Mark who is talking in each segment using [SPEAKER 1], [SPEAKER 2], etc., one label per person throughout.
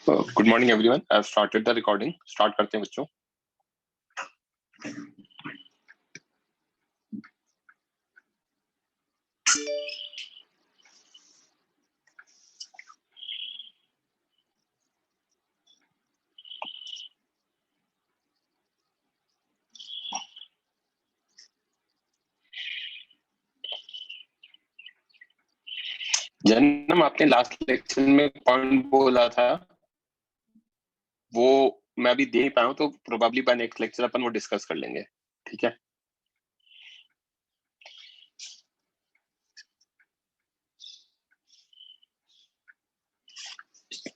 [SPEAKER 1] Good morning everyone. I have started the recording. Start करते हैं बच्चों। जन्म, आपने लास्ट लेक्चर में पॉइंट बोला था वो मैं अभी दे नहीं पाया हूं, तो प्रोबेबली बाय नेक्स्ट लेक्चर अपन वो डिस्कस कर लेंगे। ठीक है।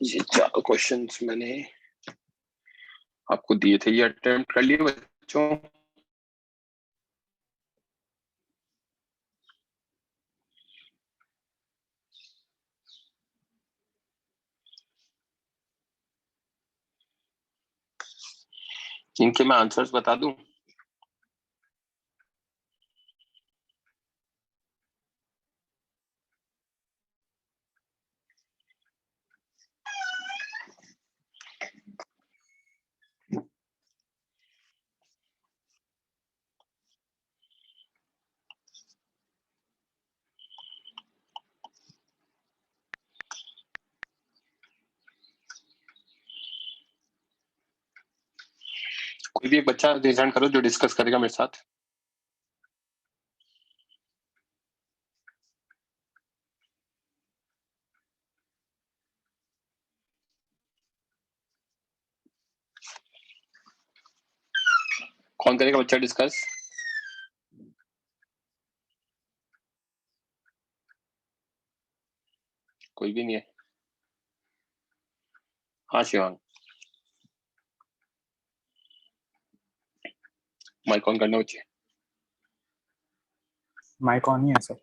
[SPEAKER 1] ये 4 क्वेश्चंस मैंने आपको दिए थे, ये अटेम्प्ट कर लिए बच्चों। इनके मैं आंसर्स बता दूं। कोई भी एक बच्चा रेज हैंड करो जो डिस्कस करेगा मेरे साथ। कौन करेगा बच्चा डिस्कस? कोई भी नहीं है। हाँ शिवांग, माइक ऑन करना बच्चे।
[SPEAKER 2] माइक ऑन ही है सर।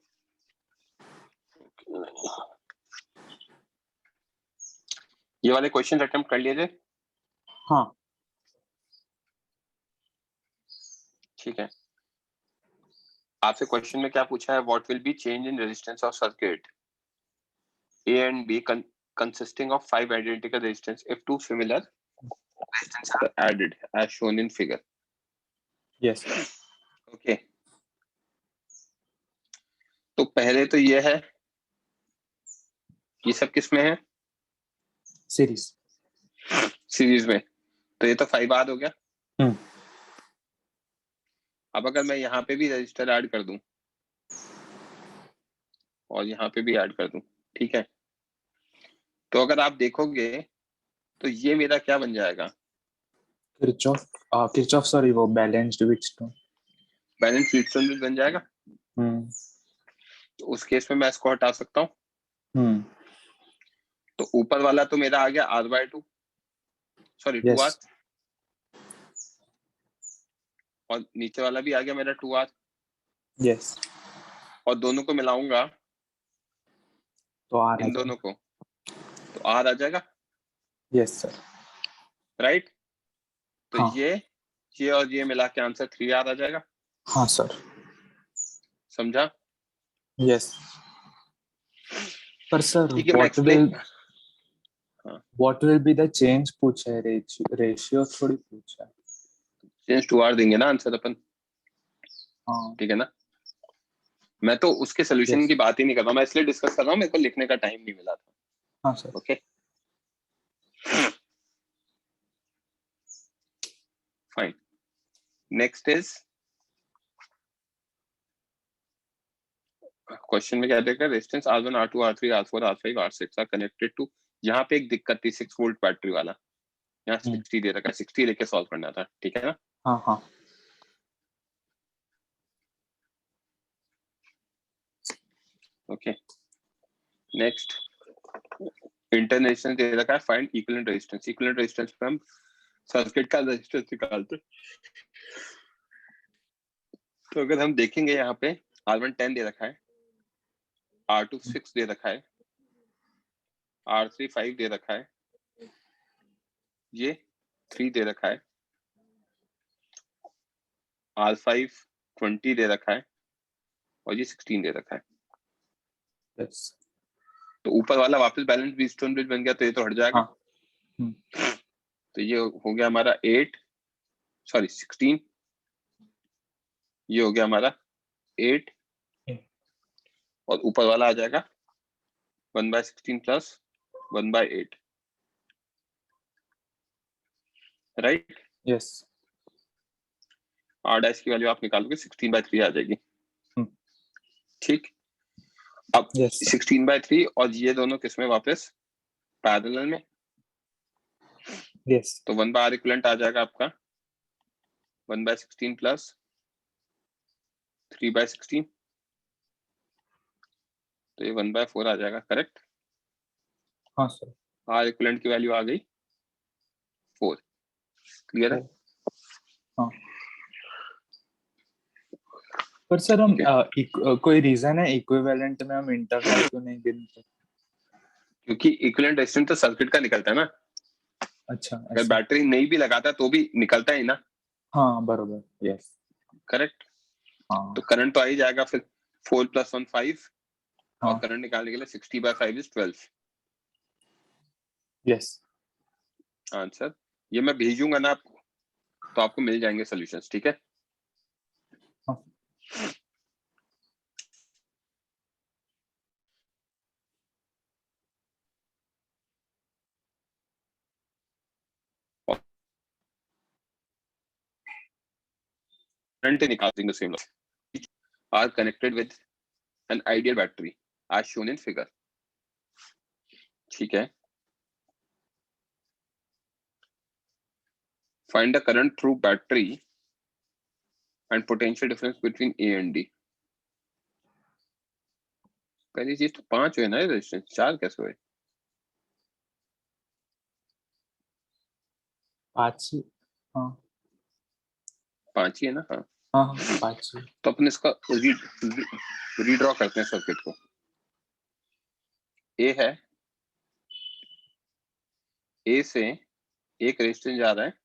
[SPEAKER 1] ये वाले क्वेश्चन अटेम्प्ट कर लिए थे?
[SPEAKER 2] हाँ
[SPEAKER 1] ठीक है। आपसे क्वेश्चन में क्या पूछा है? What will be change in resistance of circuit A and B consisting of 5 identical resistance if 2 similar resistance are added as shown in figure.
[SPEAKER 2] Yes
[SPEAKER 1] Okay. तो पहले तो ये है, ये सब किस में है?
[SPEAKER 2] सीरीज
[SPEAKER 1] सीरीज में। तो ये तो 5 आर हो गया।
[SPEAKER 2] हम्म।
[SPEAKER 1] अब अगर मैं यहाँ पे भी रजिस्टर ऐड कर दूं और यहाँ पे भी ऐड कर दूं, ठीक है, तो अगर आप देखोगे तो ये मेरा क्या बन जाएगा?
[SPEAKER 2] किरचॉफ सॉरी वो बैलेंस्ड व्हीटस्टोन।
[SPEAKER 1] बैलेंस व्हीटस्टोन बन जाएगा। तो उस केस में मैं इसको हटा सकता हूँ। तो ऊपर वाला तो मेरा आ गया R/2, सॉरी 2R, और नीचे वाला भी आ गया मेरा 2R।
[SPEAKER 2] यस
[SPEAKER 1] और दोनों को मिलाऊंगा
[SPEAKER 2] तो आर
[SPEAKER 1] इन दोनों को, तो R आ जाएगा।
[SPEAKER 2] Yes sir
[SPEAKER 1] right. तो
[SPEAKER 2] हाँ
[SPEAKER 1] ये और ये मिला के आंसर 3R आ जाएगा।
[SPEAKER 2] हाँ सर
[SPEAKER 1] समझा?
[SPEAKER 2] यस पर सर
[SPEAKER 1] ठीक है, मैं explain.
[SPEAKER 2] What will be the change पूछा है, रेशियो थोड़ी पूछा है।
[SPEAKER 1] चेंज 2R देंगे ना आंसर अपन।
[SPEAKER 2] हाँ
[SPEAKER 1] ठीक है ना। मैं तो उसके सोल्यूशन की बात ही नहीं कर रहा, मैं इसलिए डिस्कस कर रहा हूँ, मेरे को लिखने का टाइम नहीं मिला था।
[SPEAKER 2] हाँ sir
[SPEAKER 1] okay fine. Next is question में क्या देखा? Resistance R1, R2, R3, R4, R5, R6 are connected to. यहाँ पे एक दिक्कत थी 6 वोल्ट बैटरी वाला, यहाँ 60 दे रखा है, 60 लेके सॉल्व करना था। ठीक है ना।
[SPEAKER 2] हाँ हाँ
[SPEAKER 1] ओके नेक्स्ट, इंटरनेशनल दे रखा है, find equivalent resistance. Equivalent resistance पे हम सर्किट का रेजिस्टेंस निकालते। तो अगर हम देखेंगे यहाँ पे R1 10 दे रखा है, R2 6 दे रखा है, R3 5 दे रखा है, ये 3 दे रखा है, R5 20 दे रखा है, और ये 16 दे रखा है।
[SPEAKER 2] यस
[SPEAKER 1] तो ऊपर वाला वापस बैलेंस व्हीटस्टोन ब्रिज बन गया, तो ये तो हट जाएगा। तो ये हो गया हमारा 16, ये हो गया हमारा 8 और ऊपर वाला आ जाएगा 1/16 plus 1/8, right.
[SPEAKER 2] Yes
[SPEAKER 1] r dash की वैल्यू आप निकालोगे 16/3 आ जाएगी, ठीक। अब
[SPEAKER 2] यस
[SPEAKER 1] 16/3 और ये दोनों किसमें वापस पैरेलल में,
[SPEAKER 2] यस
[SPEAKER 1] तो 1/r इक्विवेलेंट आ जाएगा आपका 1/16 प्लस 3/16, तो ये 1/4 आ जाएगा, करेक्ट।
[SPEAKER 2] हाँ सर
[SPEAKER 1] r इक्विवेलेंट की वैल्यू आ गई 4, क्लियर है।
[SPEAKER 2] हाँ पर सर हम कोई रीजन है इक्विवेलेंट में हम इंटरवल क्यों नहीं गिनते?
[SPEAKER 1] क्योंकि इक्विवेलेंट रेजिस्टेंस तो सर्किट का निकलता है ना,
[SPEAKER 2] अच्छा
[SPEAKER 1] अगर
[SPEAKER 2] ऐसा
[SPEAKER 1] बैटरी नहीं भी लगाता तो भी निकलता ही ना,
[SPEAKER 2] हाँ बरोबर यस
[SPEAKER 1] करेक्ट।
[SPEAKER 2] हाँ
[SPEAKER 1] तो करंट तो आ ही जाएगा फिर 4 + 1 5 और
[SPEAKER 2] हाँ
[SPEAKER 1] करंट निकालने के लिए 60/5 = 12
[SPEAKER 2] यस
[SPEAKER 1] आंसर। ये मैं भेजूंगा ना आपको, तो आपको मिल जाएंगे सॉल्यूशंस, ठीक है।
[SPEAKER 2] हाँ
[SPEAKER 1] करंट निकाल the same are connected with an ideal battery as shown in figure, ठीक है। Find the current through battery and potential difference between A and D। पहली चीज तो 5 हुए ना रेजिस्टेंस, 4 कैसे हुए?
[SPEAKER 2] 5 हाँ
[SPEAKER 1] 5 ही है ना, हाँ।
[SPEAKER 2] हाँ हाँ 5
[SPEAKER 1] तो अपन इसका रीड्रॉ करते हैं सर्किट को। ए है, ए से एक रेजिस्टेंस जा रहा है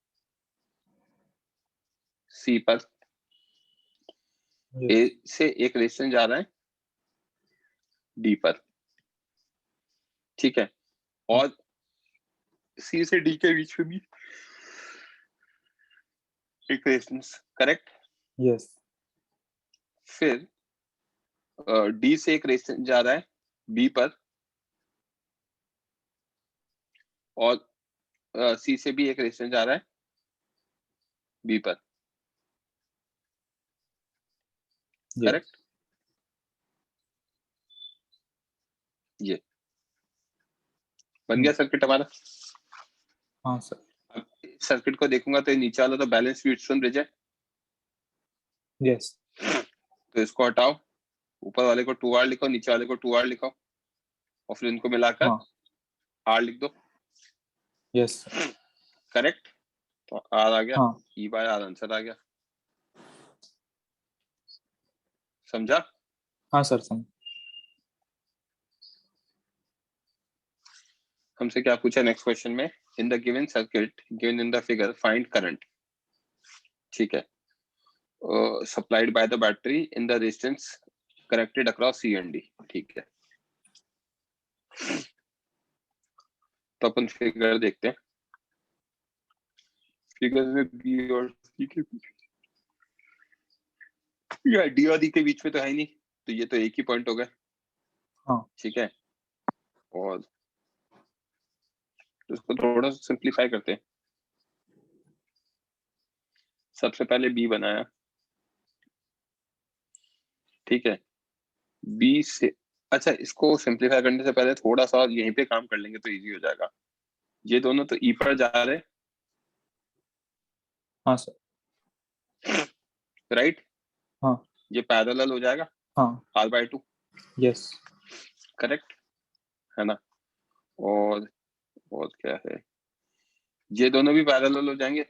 [SPEAKER 1] सी पर, ए से एक रेजिस्टेंस जा रहा है डी पर, ठीक है। और सी से डी के बीच में भी एक रेजिस्टेंस, करेक्ट।
[SPEAKER 2] यस
[SPEAKER 1] फिर डी से एक रेजिस्टेंस जा रहा है बी पर, और सी से भी एक रेजिस्टेंस जा रहा है बी पर, करेक्ट। ये बन गया सर्किट हमारा।
[SPEAKER 2] हाँ सर
[SPEAKER 1] अब सर्किट को देखूंगा तो नीचे वाला तो बैलेंस व्हीटस्टोन ब्रिज है,
[SPEAKER 2] यस
[SPEAKER 1] तो इसको हटाओ, ऊपर वाले को 2R लिखो, नीचे वाले को 2R लिखो और फिर इनको मिलाकर
[SPEAKER 2] हाँ
[SPEAKER 1] R लिख दो,
[SPEAKER 2] यस
[SPEAKER 1] करेक्ट। तो R आ गया,
[SPEAKER 2] हाँ
[SPEAKER 1] E/R आंसर आ गया, समझा।
[SPEAKER 2] हाँ सर समझ
[SPEAKER 1] हमसे क्या पूछा नेक्स्ट क्वेश्चन में, in the given circuit given in the figure find current, ठीक है, supplied by the battery in the resistance connected across C and D, ठीक है। तो अपन फिगर देखते हैं, फिगर में बी और सी के बीच, या डी और डी के बीच में तो है ही नहीं, तो ये तो एक ही पॉइंट हो गया,
[SPEAKER 2] हाँ
[SPEAKER 1] ठीक है। और इसको थोड़ा सा सिंप्लीफाई करते हैं। सबसे पहले बी बनाया, ठीक है, बी से, अच्छा इसको सिंप्लीफाई करने से पहले थोड़ा सा यहीं पे काम कर लेंगे तो इजी हो जाएगा। ये दोनों तो ई पर जा रहे,
[SPEAKER 2] हाँ सर
[SPEAKER 1] राइट,
[SPEAKER 2] हाँ
[SPEAKER 1] ये पैरेलल हो जाएगा
[SPEAKER 2] हाँ
[SPEAKER 1] R/2,
[SPEAKER 2] यस
[SPEAKER 1] करेक्ट है ना। और क्या है, ये दोनों भी पैरेलल हो जाएंगे,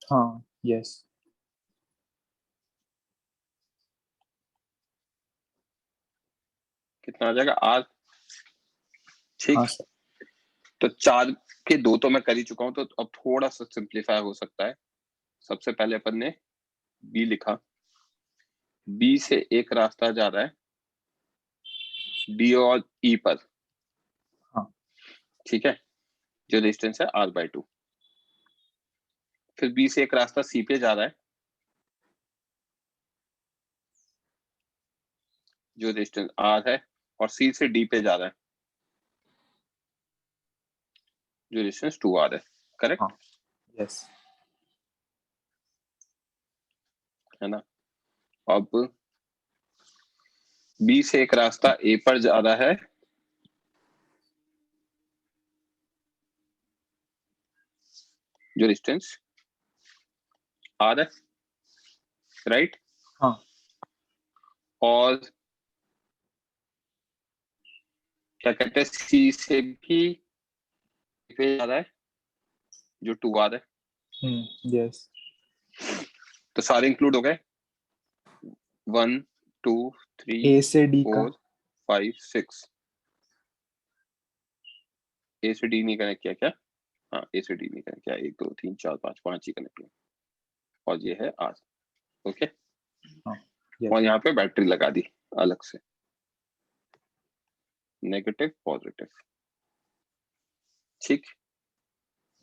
[SPEAKER 2] हाँ यस
[SPEAKER 1] कितना आ जाएगा R, ठीक।
[SPEAKER 2] हाँ सर
[SPEAKER 1] तो 4 के 2 तो मैं कर ही चुका हूं, तो अब थोड़ा सा सिंप्लीफाई हो सकता है। सबसे पहले अपन ने बी लिखा, बी से एक रास्ता जा रहा है डी और ई पर,
[SPEAKER 2] हाँ
[SPEAKER 1] ठीक है, जो डिस्टेंस है r/2। फिर B से एक रास्ता C पे जा रहा है, जो डिस्टेंस r है, और C से D पे जा रहा है, जो डिस्टेंस 2r है। करेक्ट?
[SPEAKER 2] हाँ, यस।
[SPEAKER 1] है ना? अब B से एक रास्ता A पर जा रहा है, जो डिस्टेंस r है, राइट?
[SPEAKER 2] हाँ,
[SPEAKER 1] और क्या कहते हैं, C से भी पे जा रहा है, जो 2r है।
[SPEAKER 2] यस।
[SPEAKER 1] तो सारे इंक्लूड हो गए, 1 2 3
[SPEAKER 2] ए से डी का
[SPEAKER 1] 4 5 6। ए से डी नहीं कनेक्ट किया क्या? हाँ, ए से डी नहीं कनेक्ट किया। 1 2 3 4 5 5 ही कनेक्ट किया, और ये है आर। ओके,
[SPEAKER 2] हाँ,
[SPEAKER 1] और
[SPEAKER 2] यस।
[SPEAKER 1] यहाँ पे बैटरी लगा दी अलग से, नेगेटिव पॉजिटिव। ठीक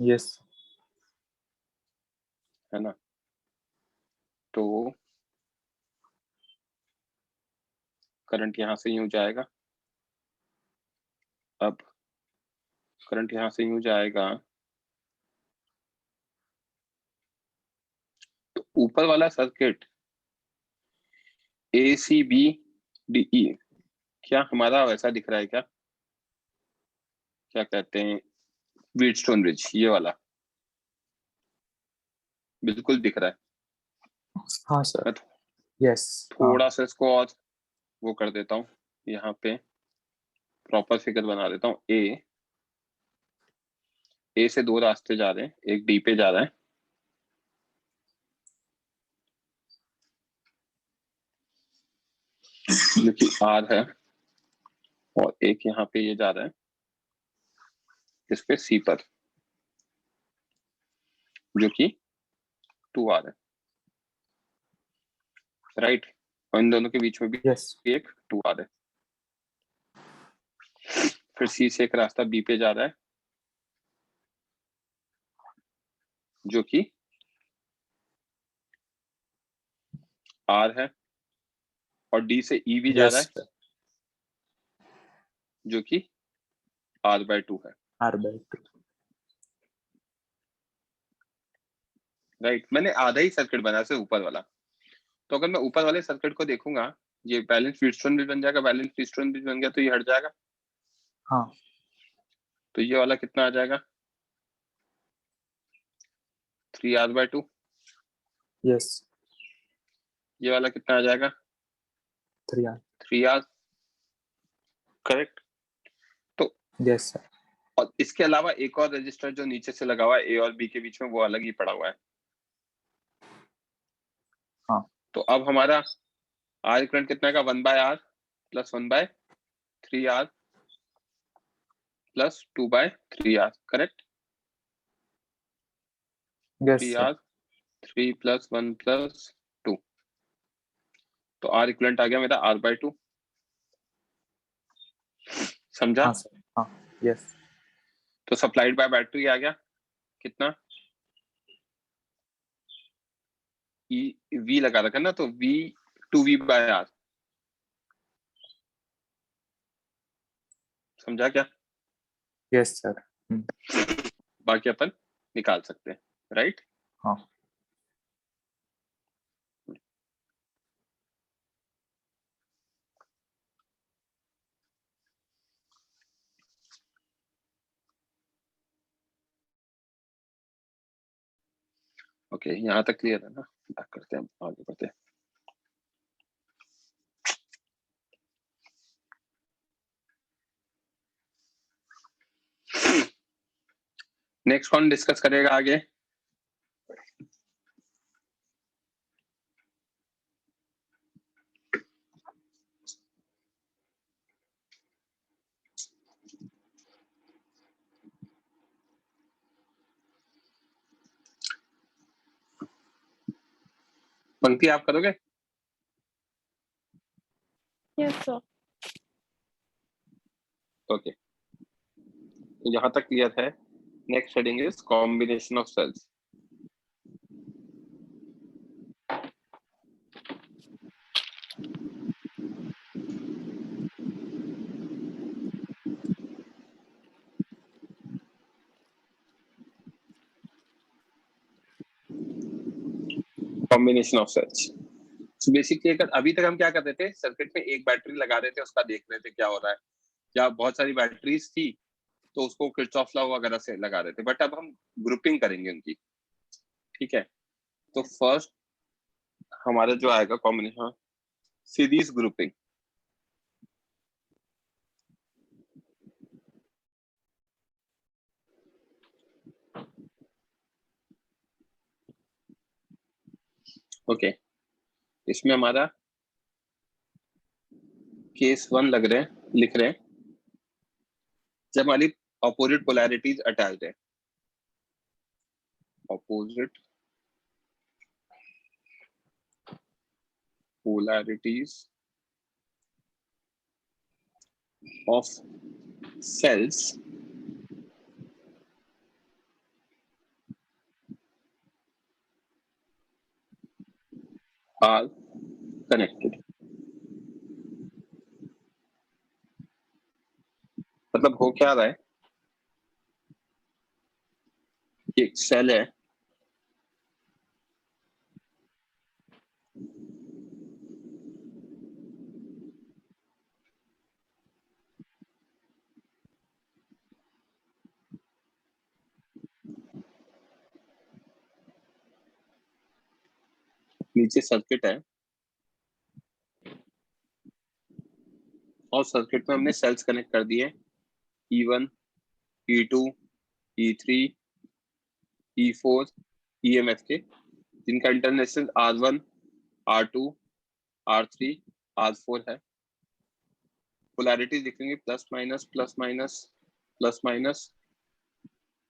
[SPEAKER 2] यस।
[SPEAKER 1] है ना? तो करंट यहाँ से यूं जाएगा। अब करंट यहाँ से यूं जाएगा, तो ऊपर वाला सर्किट ए सी बी डी ई, क्या हमारा वैसा दिख रहा है क्या? क्या कहते हैं, व्हीटस्टोन ब्रिज, ये वाला बिल्कुल दिख रहा है।
[SPEAKER 2] हाँ सर,
[SPEAKER 1] मैं
[SPEAKER 2] यस।
[SPEAKER 1] थोड़ा सा इसको और वो कर देता हूँ, यहाँ पे प्रॉपर फिगर बना देता हूँ। ए से दो रास्ते जा रहे हैं, एक डी पे जा रहा है, जो कि आर है, और एक यहाँ पे ये जा रहा है, इस पे सी पर, जो कि 2r है, राइट? और इन दोनों के बीच में भी
[SPEAKER 2] यस।
[SPEAKER 1] एक 2r है। फिर सी से एक रास्ता बी पे जा रहा है, जो कि r है, और डी से ई भी जा रहा
[SPEAKER 2] यस
[SPEAKER 1] है, जो कि r/2 है,
[SPEAKER 2] r/2।
[SPEAKER 1] राइट? मैंने आधा ही सर्किट बनाया से ऊपर वाला। तो अगर मैं ऊपर वाले सर्किट को देखूंगा, ये बैलेंस व्हीटस्टोन ब्रिज बन जाएगा, बैलेंस व्हीटस्टोन ब्रिज बन गया तो ये हट जाएगा।
[SPEAKER 2] हाँ,
[SPEAKER 1] तो ये वाला कितना आ जाएगा? 3r/2।
[SPEAKER 2] यस।
[SPEAKER 1] ये वाला कितना आ जाएगा?
[SPEAKER 2] 3r।
[SPEAKER 1] 3r। करेक्ट? तो
[SPEAKER 2] यस सर।
[SPEAKER 1] और इसके अलावा एक और रजिस्टर जो नीचे से लगा हुआ है ए और बी के बीच में, वो अलग ही पड़ा हुआ है।
[SPEAKER 2] हाँ।
[SPEAKER 1] तो अब हमारा आर करंट कितना का, 1/r plus 1/3r plus 2/3r। Correct?
[SPEAKER 2] Yes sir.
[SPEAKER 1] 3r 3 plus 1 plus 2, तो आर इक्वलेंट आ गया मेरा r/2। समझा?
[SPEAKER 2] हाँ सर। हाँ, यस।
[SPEAKER 1] तो सप्लाइड बाय बैटरी आ गया कितना, ई वी लगा रखा ना, तो v 2v/r। समझा क्या?
[SPEAKER 2] Yes sir.
[SPEAKER 1] बाकी अपन निकाल सकते हैं, राइट?
[SPEAKER 2] हाँ।
[SPEAKER 1] ओके, यहाँ तक क्लियर है ना? बैक करते हैं, आगे बढ़ते हैं। नेक्स्ट कौन डिस्कस करेगा आगे? पंक्ति आप करोगे?
[SPEAKER 3] Yes sir.
[SPEAKER 1] ओके, तो यहाँ तक क्लियर है। Next heading is combination of cells. Combination of cells. So basically अभी तक हम क्या करते थे, सर्किट में एक बैटरी लगा रहे थे, उसका देख रहे थे क्या हो रहा है, या बहुत सारी बैटरीज थी तो उसको किरचॉफ लॉ वगैरह से लगा रहे थे, बट अब हम ग्रुपिंग करेंगे उनकी, ठीक है। तो फर्स्ट हमारा जो आएगा कॉम्बिनेशन, सीरीज ग्रुपिंग। ओके, इसमें हमारा केस 1 लिख रहे हैं जब हमारी अपोजिट पोलैरिटीज अटैच्ड है, opposite polarities of cells are connected। मतलब हो क्या रहा है, एक सेल है, नीचे सर्किट है और सर्किट में हमने सेल्स कनेक्ट कर दिए, E1, E2, E3, E4, EMF के, जिनका international R1, R2, R3, R4 है। पोलैरिटी दिखेंगे plus minus plus minus plus minus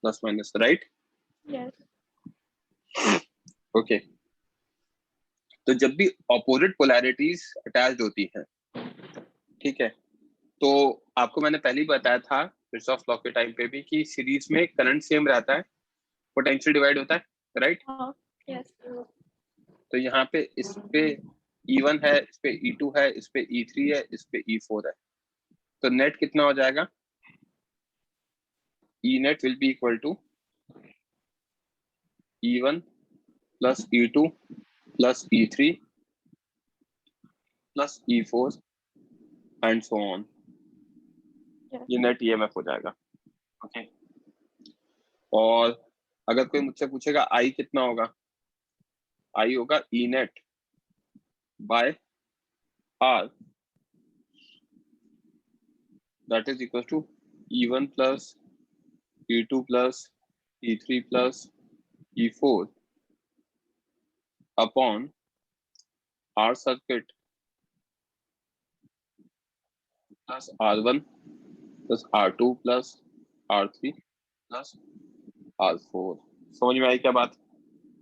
[SPEAKER 1] plus minus, right?
[SPEAKER 3] Yes.
[SPEAKER 1] Okay, तो जब भी अपोजिट पोलैरिटीज अटैच्ड होती हैं, ठीक है, तो आपको मैंने पहले ही बताया था किरचॉफ लॉ के टाइम पे भी कि सीरीज में करंट सेम रहता है, पोटेंशियल डिवाइड होता है, राइट?
[SPEAKER 3] Yes.
[SPEAKER 1] तो यहाँ पे इस पे E1 है, इस पे E2 है, इस पे E3 है, इस पे E4 है, तो नेट कितना हो जाएगा? E net will be equal to E1 plus E2 plus E3 plus E4 and so on।
[SPEAKER 3] Yes.
[SPEAKER 1] ये नेट EMF हो जाएगा, ओके। और अगर कोई मुझसे पूछेगा I कितना होगा, I होगा E net by R, that is equal to E1 plus E2 plus E3 plus E4 upon R circuit plus R1 plus R2 plus R3 plus R4। समझ में आई क्या बात?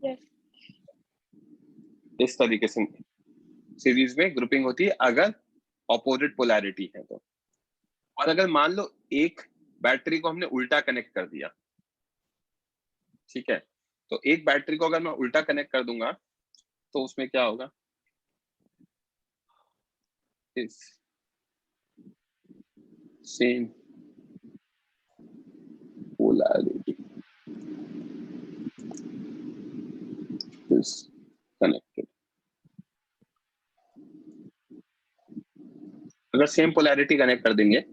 [SPEAKER 3] Yes.
[SPEAKER 1] इस तरीके से सीरीज में ग्रुपिंग होती है अगर ऑपोजिट पोलैरिटी है तो। और अगर मान लो एक बैटरी को हमने उल्टा कनेक्ट कर दिया, ठीक है, तो एक बैटरी को अगर मैं उल्टा कनेक्ट कर दूंगा तो उसमें क्या होगा, इस सेम polarity is connected। अगर सेम पोलैरिटी कनेक्ट कर देंगे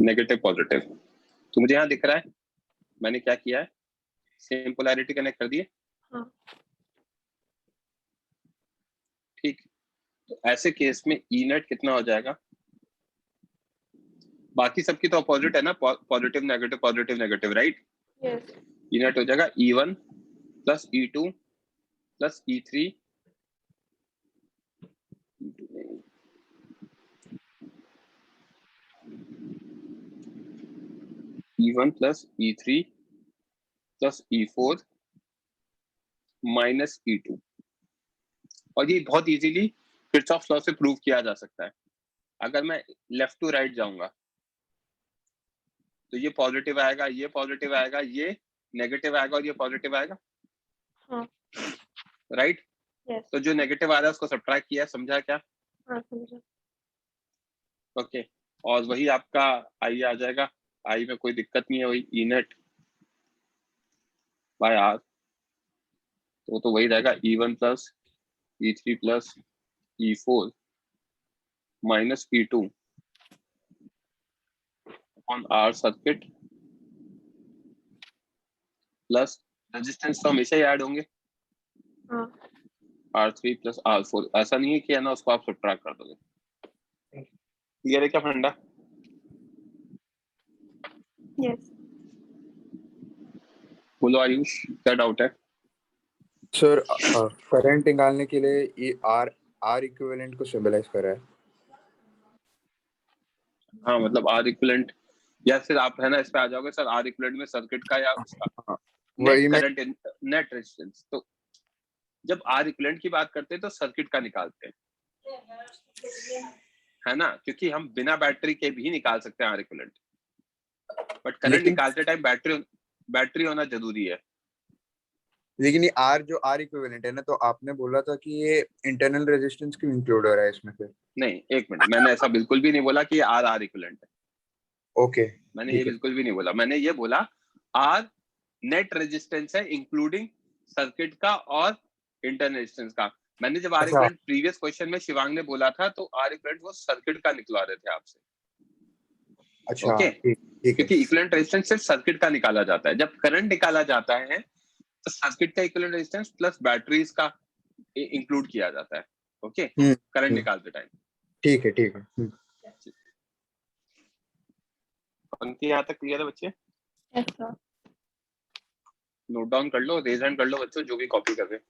[SPEAKER 1] नेगेटिव पॉजिटिव, तो मुझे यहाँ दिख रहा है मैंने क्या किया है, सेम पोलैरिटी कनेक्ट कर दिए,
[SPEAKER 3] हाँ।
[SPEAKER 1] ठीक। तो ऐसे केस में ई नेट कितना हो जाएगा, बाकी सबकी तो अपोजिट है ना, positive negative, right?
[SPEAKER 3] Yes.
[SPEAKER 1] E net हो जाएगा E1 plus E2 plus E3 E1 plus E3 plus E4 minus E2। और ये बहुत इजीली किरचॉफ लॉ से प्रूव किया जा सकता है। अगर मैं लेफ्ट टू राइट जाऊंगा तो ये पॉजिटिव आएगा, ये पॉजिटिव आएगा, ये नेगेटिव आएगा और ये पॉजिटिव आएगा।
[SPEAKER 3] हाँ।
[SPEAKER 1] राइट?
[SPEAKER 3] यस।
[SPEAKER 1] तो जो नेगेटिव आ रहा है उसको सब्ट्रैक्ट किया, समझा क्या?
[SPEAKER 3] हाँ समझा।
[SPEAKER 1] ओके, और वही आपका आई आ जाएगा। आई में कोई दिक्कत नहीं है, वही ई नेट बाय आर, तो वही रहेगा E1 plus E3 plus E4 minus E2 on R circuit plus resistance तो हमेशा ही ऐड होंगे,
[SPEAKER 3] हाँ।
[SPEAKER 1] R3 plus R4। ऐसा नहीं है कि है ना उसको आप सब्ट्रैक्ट कर दोगे। क्लियर है क्या फंडा?
[SPEAKER 3] यस।
[SPEAKER 1] बोलो आयुष, क्या डाउट है?
[SPEAKER 4] सर करंट निकालने के लिए ये आर इक्विवेलेंट को सिंबलाइज कर रहा है।
[SPEAKER 1] हाँ मतलब R इक्विवेलेंट, या फिर आप है ना इस पे आ जाओगे सर, R इक्विवेलेंट में सर्किट का या उसका
[SPEAKER 4] हाँ,
[SPEAKER 1] नेट
[SPEAKER 4] वही मैं
[SPEAKER 1] करंट नेट रेजिस्टेंस। तो जब R इक्विवेलेंट की बात करते हैं तो सर्किट का निकालते हैं, है ना, क्योंकि हम बिना बैटरी के भी निकाल सकते हैं R इक्विवेलेंट, बट करंट
[SPEAKER 4] लेकिन
[SPEAKER 1] निकालते टाइम बैटरी होना जरूरी है।
[SPEAKER 4] लेकिन ये आर इक्विवेलेंट है ना, तो आपने बोला था कि ये इंटरनल रेजिस्टेंस क्यों इंक्लूड हो रहा है इसमें फिर?
[SPEAKER 1] नहीं, एक मिनट, मैंने ऐसा बिल्कुल भी नहीं बोला कि R इक्विवेलेंट है।
[SPEAKER 4] ओके,
[SPEAKER 1] मैंने ये बिल्कुल भी नहीं बोला। मैंने ये बोला R नेट रेजिस्टेंस है इंक्लूडिंग सर्किट का और इंटरनल रेजिस्टेंस का। मैंने जब R
[SPEAKER 4] अच्छा।
[SPEAKER 1] इक्विवेलेंट प्रीवियस क्वेश्चन में शिवांग ने बोला था तो R इक्विवेलेंट वो सर्किट का निकलवा रहे थे आपसे।
[SPEAKER 4] अच्छा
[SPEAKER 1] ओके,
[SPEAKER 4] ठीक है।
[SPEAKER 1] क्योंकि इक्विवेलेंट रेजिस्टेंस सिर्फ सर्किट का निकाला जाता है। जब करंट निकाला जाता है तो सर्किट का इक्विवेलेंट रेजिस्टेंस प्लस बैटरीज का इंक्लूड किया जाता है। ओके, करंट निकालते टाइम।
[SPEAKER 4] ठीक है।
[SPEAKER 1] पंक्ति यहाँ तक क्लियर है बच्चे?
[SPEAKER 3] Yes sir.
[SPEAKER 1] नोट डाउन कर लो, रेज हैंड कर लो बच्चों जो भी कॉपी कर रहे हैं।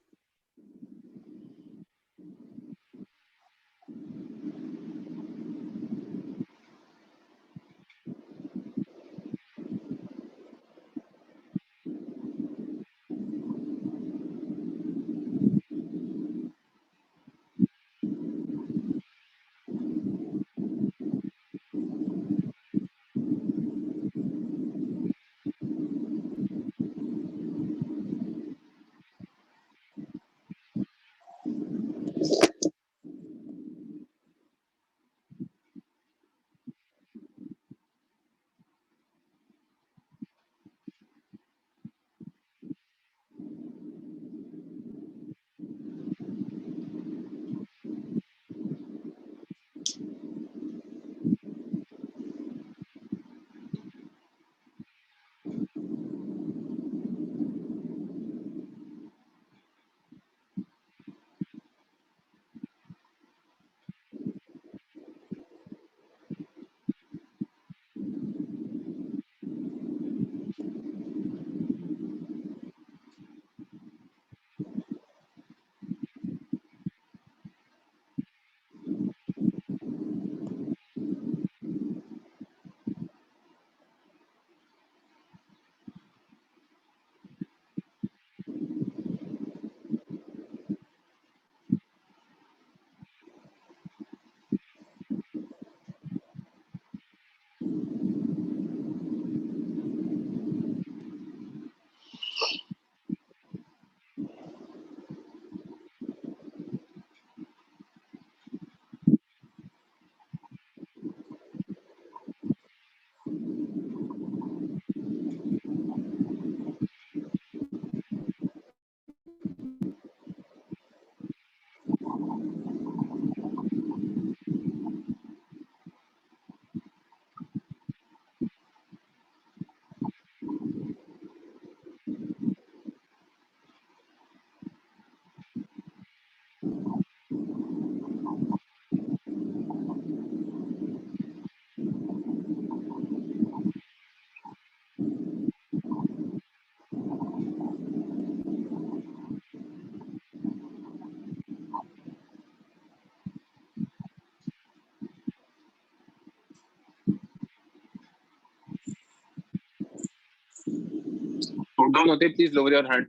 [SPEAKER 1] डाउन होते प्लीज लोअर योर हैंड।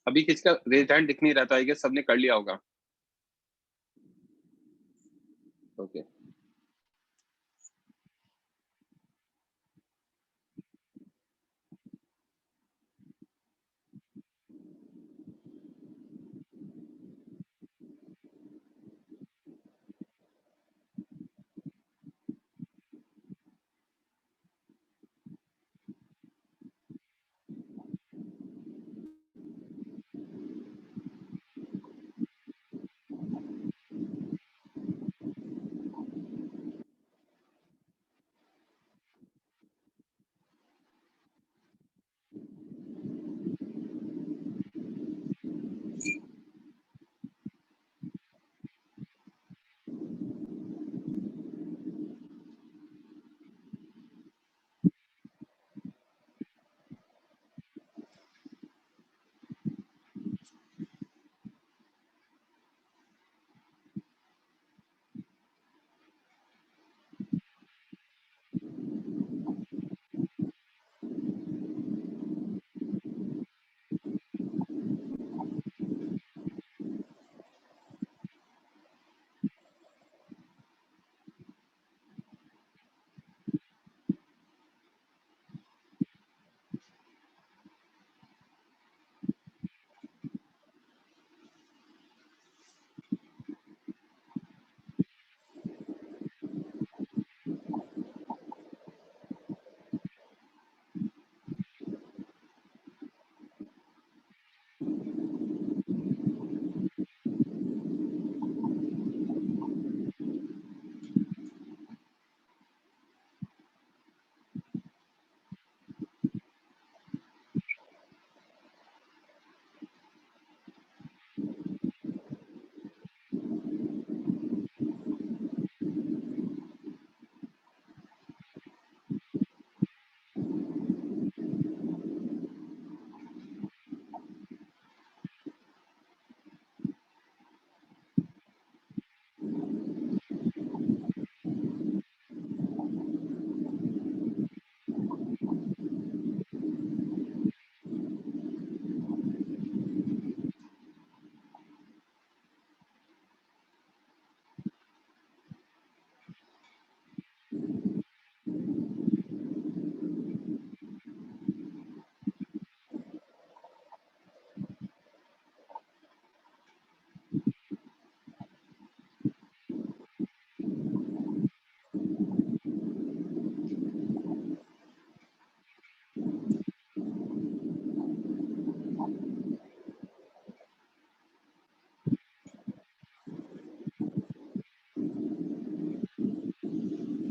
[SPEAKER 1] अभी किसका रेज हैंड दिख नहीं रहा था, आई गेस सबने कर लिया होगा। ओके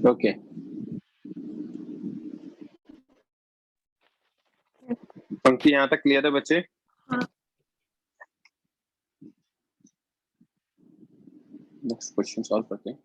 [SPEAKER 1] ओके पंक्ति यहाँ तक क्लियर है बच्चे?
[SPEAKER 3] हाँ।
[SPEAKER 1] नेक्स्ट क्वेश्चन सॉल्व करते हैं।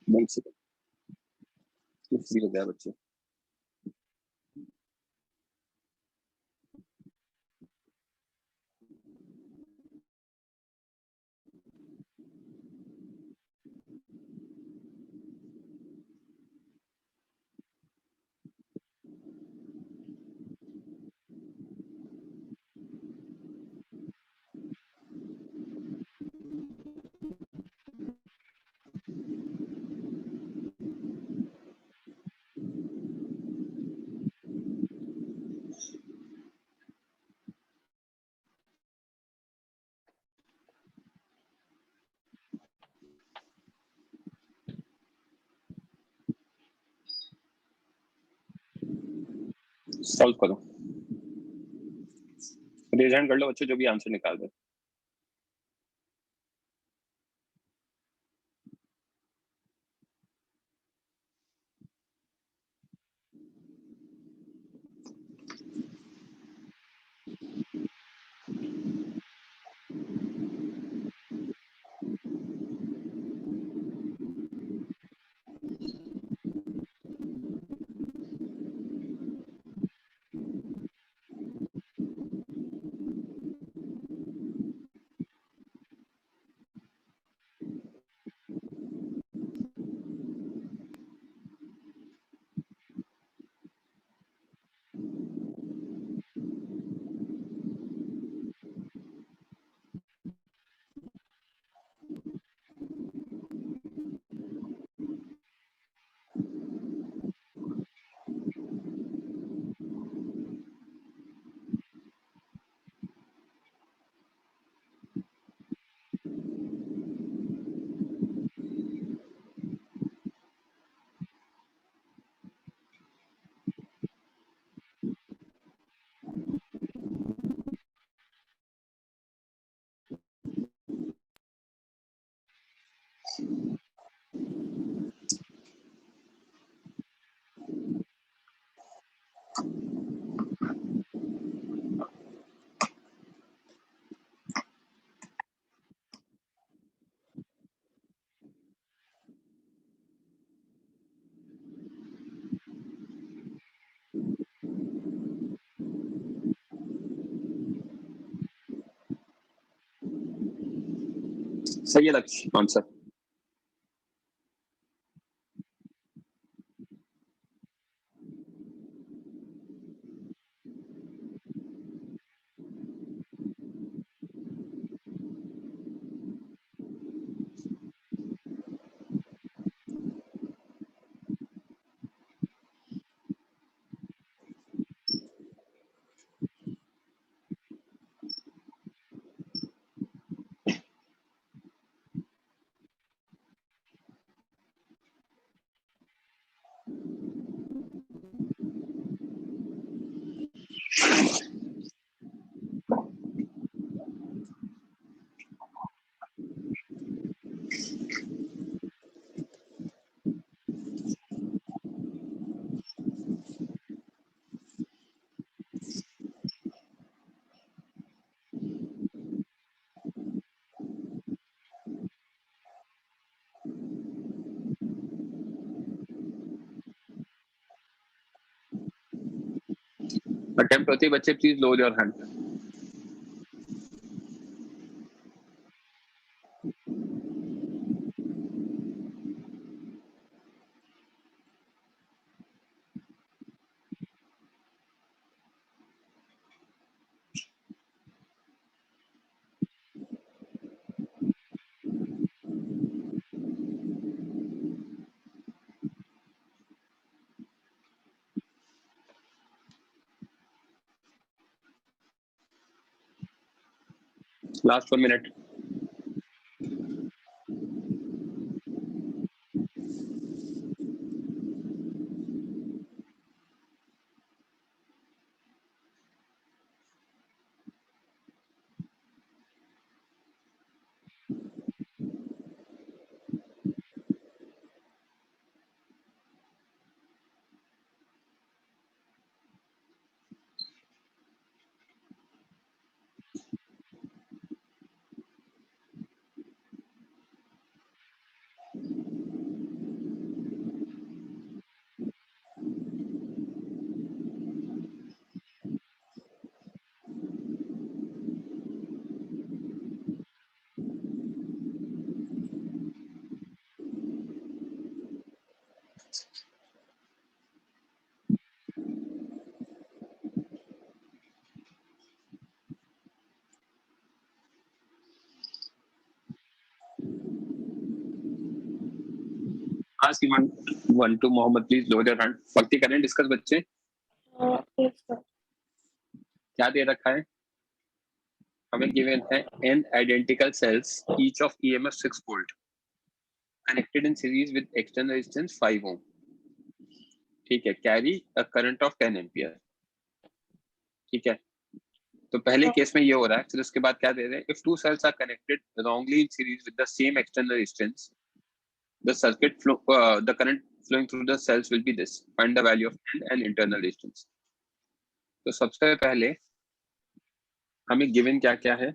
[SPEAKER 1] वन सेकंड फ्री हो गया बच्चे। सॉल्व करो, रेज हैंड कर लो बच्चे जो भी आंसर निकाल दे। सही है लक्ष्य आंसर। अटेम्प्ट होते ही बच्चे please lower your hand. Last 1 minute. Ask one to Mohammed, please lower your hand. भक्ति करें डिस्कस बच्चे।
[SPEAKER 3] Yes, sir.
[SPEAKER 1] क्या दे रखा है? हमें गिवन है n identical cells each of EMF 6 volt connected in series with external resistance 5 ohm. ठीक है, carry a current of 10 ampere. ठीक है, तो पहले केस में ये हो रहा है, फिर उसके बाद क्या दे रहे हैं? If two cells are connected wrongly in series with the same external resistance, the circuit flow, the current flowing through the cells will be this. Find the value of N and internal resistance. तो सबसे पहले हमें given क्या क्या है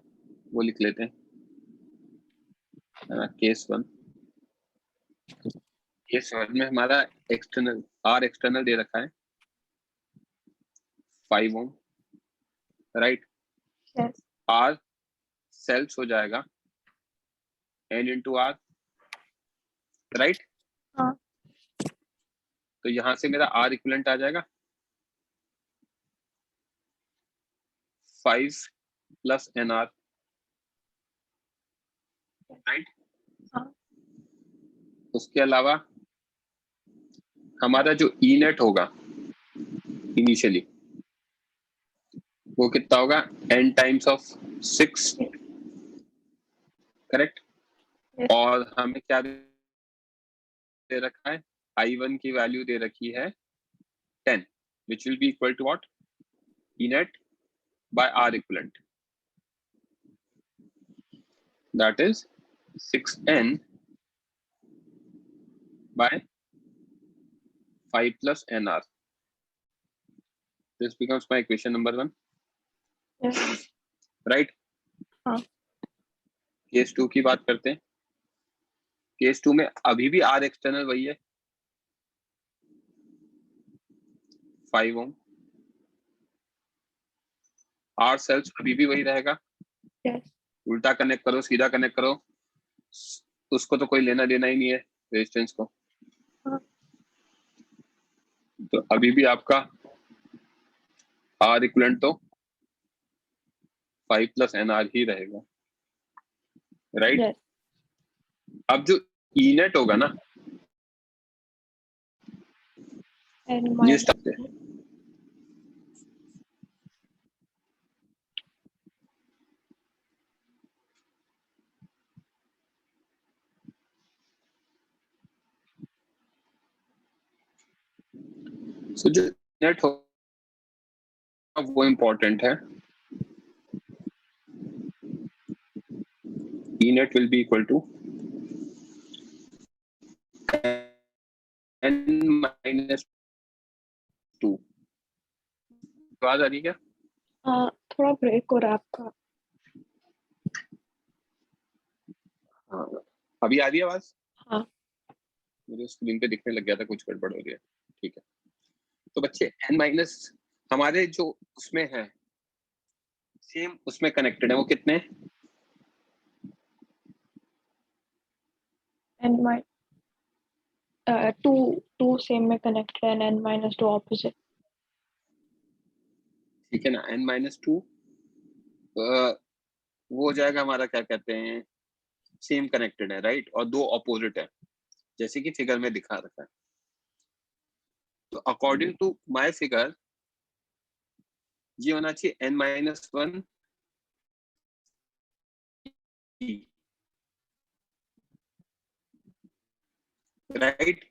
[SPEAKER 1] वो लिख लेते हैं। केस 1 में हमारा एक्सटर्नल R एक्सटर्नल दे रखा है 5 ओम, राइट?
[SPEAKER 3] Yes.
[SPEAKER 1] R सेल्स हो जाएगा N into R, राइट?
[SPEAKER 3] हाँ.
[SPEAKER 1] तो यहां से मेरा R इक्विवेलेंट आ जाएगा 5 plus NR, राइट?
[SPEAKER 3] हाँ.
[SPEAKER 1] उसके अलावा हमारा जो E नेट होगा इनिशियली वो कितना होगा? N times of 6, correct?
[SPEAKER 3] Yes.
[SPEAKER 1] और हमें क्या दे रखा है? I1 की वैल्यू दे रखी है 10, which will be equal to what? E net by R equivalent. That is 6N by 5 plus NR. This becomes my equation number 1.
[SPEAKER 3] Yes.
[SPEAKER 1] Right?
[SPEAKER 3] हाँ.
[SPEAKER 1] Case 2 की बात करते हैं। केस 2 में अभी भी R एक्सटर्नल वही है 5 ओम, R सेल्स अभी भी वही रहेगा।
[SPEAKER 3] Yes.
[SPEAKER 1] उल्टा कनेक्ट करो, सीधा कनेक्ट करो, उसको तो कोई लेना देना ही नहीं है रेजिस्टेंस को,
[SPEAKER 3] हाँ।
[SPEAKER 1] तो अभी भी आपका आर इक्वलेंट तो 5 प्लस एन आर ही रहेगा, राइट।
[SPEAKER 3] Yes.
[SPEAKER 1] अब जो ई नेट होगा ना,
[SPEAKER 3] N
[SPEAKER 1] ये
[SPEAKER 3] minus
[SPEAKER 1] स्टार्ट है, so जो नेट होगा वो इम्पोर्टेंट है। E net will be equal to n minus 2। आवाज आ रही है क्या?
[SPEAKER 3] थोड़ा ब्रेक हो रहा है आपका।
[SPEAKER 1] हाँ, अभी आ रही है आवाज?
[SPEAKER 3] हाँ।
[SPEAKER 1] मुझे स्क्रीन पे दिखने लग गया था कुछ गड़बड़ हो रही है। ठीक है, तो बच्चे n माइनस हमारे जो उसमें है सेम उसमें कनेक्टेड है, वो कितने?
[SPEAKER 3] N minus 2 सेम में कनेक्टेड है, N minus 2 ऑपोजिट।
[SPEAKER 1] ठीक है ना, n माइनस 2 वो हो जाएगा हमारा, क्या कहते हैं, सेम कनेक्टेड है, राइट, और दो ऑपोजिट है जैसे कि फिगर में दिखा रखा है। तो अकॉर्डिंग टू माय फिगर ये होना चाहिए n माइनस 1 राइट।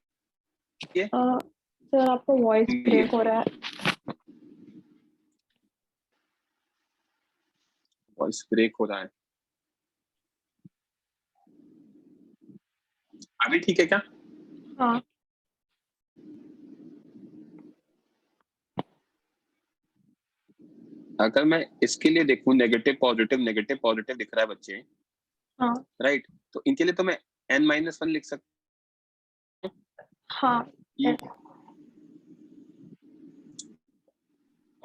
[SPEAKER 3] सर आपका वॉइस ब्रेक हो रहा है।
[SPEAKER 1] वॉइस ब्रेक हो रहा है, अभी ठीक है क्या?
[SPEAKER 3] हाँ।
[SPEAKER 1] अगर मैं इसके लिए देखूं नेगेटिव पॉजिटिव दिख रहा है बच्चे,
[SPEAKER 3] हाँ।
[SPEAKER 1] राइट, तो इनके लिए तो मैं n माइनस 1 लिख सकता हूँ,
[SPEAKER 3] हाँ।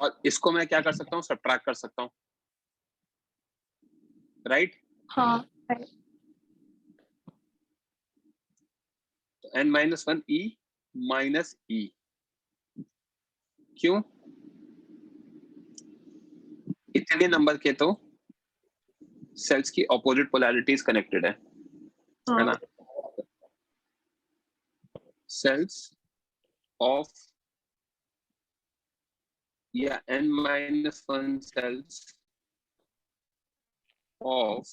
[SPEAKER 1] और इसको मैं क्या कर सकता हूँ, सब्ट्रैक्ट कर सकता हूँ, राइट।
[SPEAKER 3] हाँ। right.
[SPEAKER 1] तो n माइनस 1 ई माइनस ई, क्यों? इतने नंबर के तो सेल्स की ऑपोजिट पोलैरिटीज कनेक्टेड है
[SPEAKER 3] हाँ।
[SPEAKER 1] ना। सेल्स ऑफ या n minus 1 cells of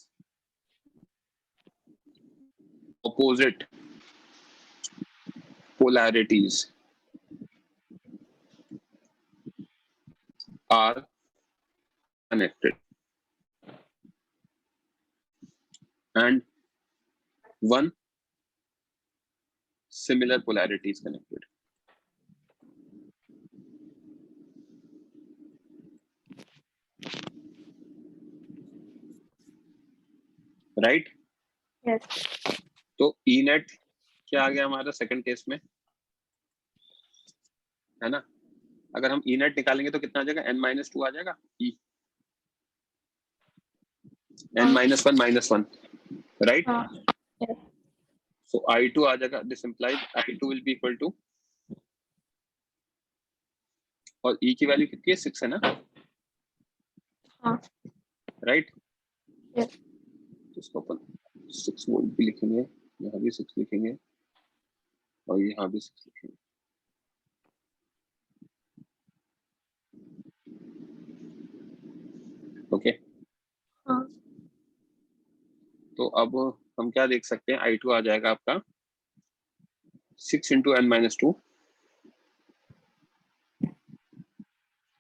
[SPEAKER 1] opposite polarities are connected and one similar polarity is connected, right?
[SPEAKER 3] Yes.
[SPEAKER 1] तो E net क्या आ गया हमारा सेकंड केस में, है ना। अगर हम E net निकालेंगे तो कितना आ जाएगा, n माइनस 2 आ जाएगा, E n minus 1 minus 1, right.
[SPEAKER 3] हाँ। Yes.
[SPEAKER 1] सो I2 आ जाएगा, this implies I2 will be equal to, और E की वैल्यू कितनी है, 6 है ना,
[SPEAKER 3] हाँ।
[SPEAKER 1] राइट।
[SPEAKER 3] Yes.
[SPEAKER 1] तो इसको अपन 6 वोल्ट भी लिखेंगे, यहाँ भी 6 लिखेंगे और यहाँ भी 6 लिखेंगे, ओके।
[SPEAKER 3] हाँ।
[SPEAKER 1] तो अब हम क्या देख सकते हैं, I2 आ जाएगा आपका 6 into n minus 2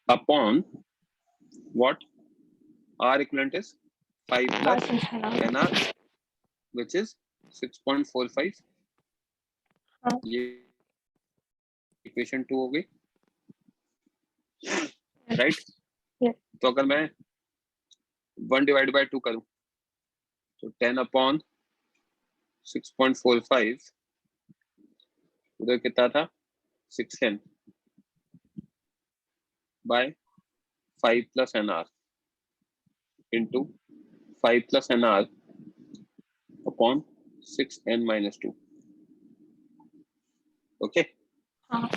[SPEAKER 1] upon what R equivalent is 5 plus NR which is 6.45,
[SPEAKER 3] हाँ।
[SPEAKER 1] ये इक्वेशन 2 हो गई, राइट।
[SPEAKER 3] Yes.
[SPEAKER 1] तो अगर मैं 1 डिवाइड बाय 2 करूं तो 10 अपॉन 6.45, उधर कितना था 6n by 5 plus NR into 5 plus NR upon 6n minus 2. Okay,
[SPEAKER 3] हाँ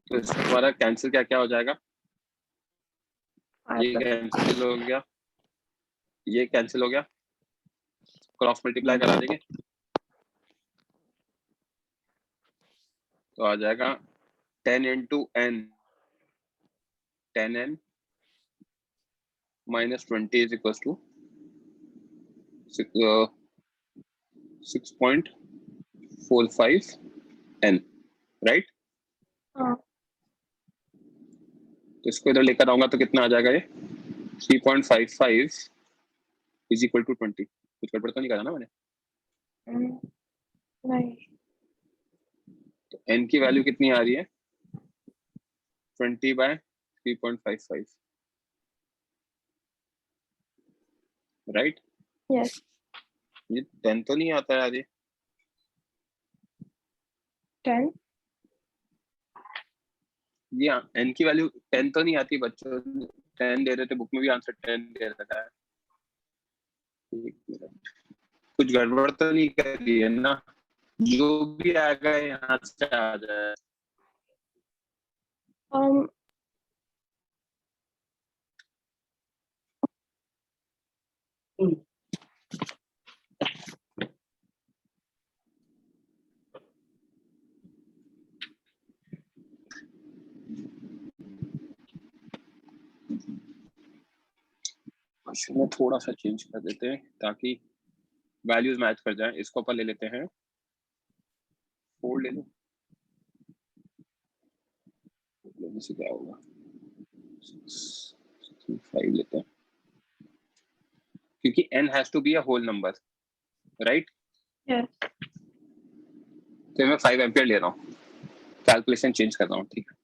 [SPEAKER 1] तो इसमें हमारा कैंसिल क्या क्या हो जाएगा? ये
[SPEAKER 3] 5
[SPEAKER 1] कैंसिल हो गया, ये कैंसिल हो गया, क्रॉस मल्टीप्लाई करा देंगे तो आ जाएगा 10 into n, 10n minus 20 is equals to 6.45 n, right?
[SPEAKER 3] हाँ
[SPEAKER 1] तो इसको इधर लेकर आऊंगा तो कितना आ जाएगा? ये 3.55 इज इक्वल टू 20. कुछ गड़बड़ तो नहीं करा ना मैंने?
[SPEAKER 3] नहीं
[SPEAKER 1] तो n की वैल्यू कितनी आ रही है? 20/3.55, राइट?
[SPEAKER 3] यस
[SPEAKER 1] ये 10 तो नहीं आता है यार ये.
[SPEAKER 3] 10
[SPEAKER 1] ये n की वैल्यू 10 तो नहीं आती बच्चों. 10 दे रहे थे बुक में भी, आंसर 10 दे रखा है. एक मिनट, कुछ गड़बड़ तो नहीं करी है ना? जो भी आएगा यहाँ से आ जाए.
[SPEAKER 3] um
[SPEAKER 1] क्वेश्चन में थोड़ा सा चेंज कर देते हैं ताकि वैल्यूज मैच कर जाए. इसको अपन ले लेते हैं 4, ले लो. लेने से क्या होगा? 5 लेते हैं क्योंकि n has to be a whole number, right?
[SPEAKER 3] Yes
[SPEAKER 1] तो मैं 5 एम्पियर ले रहा हूँ, कैलकुलेशन चेंज कर रहा हूँ, ठीक है?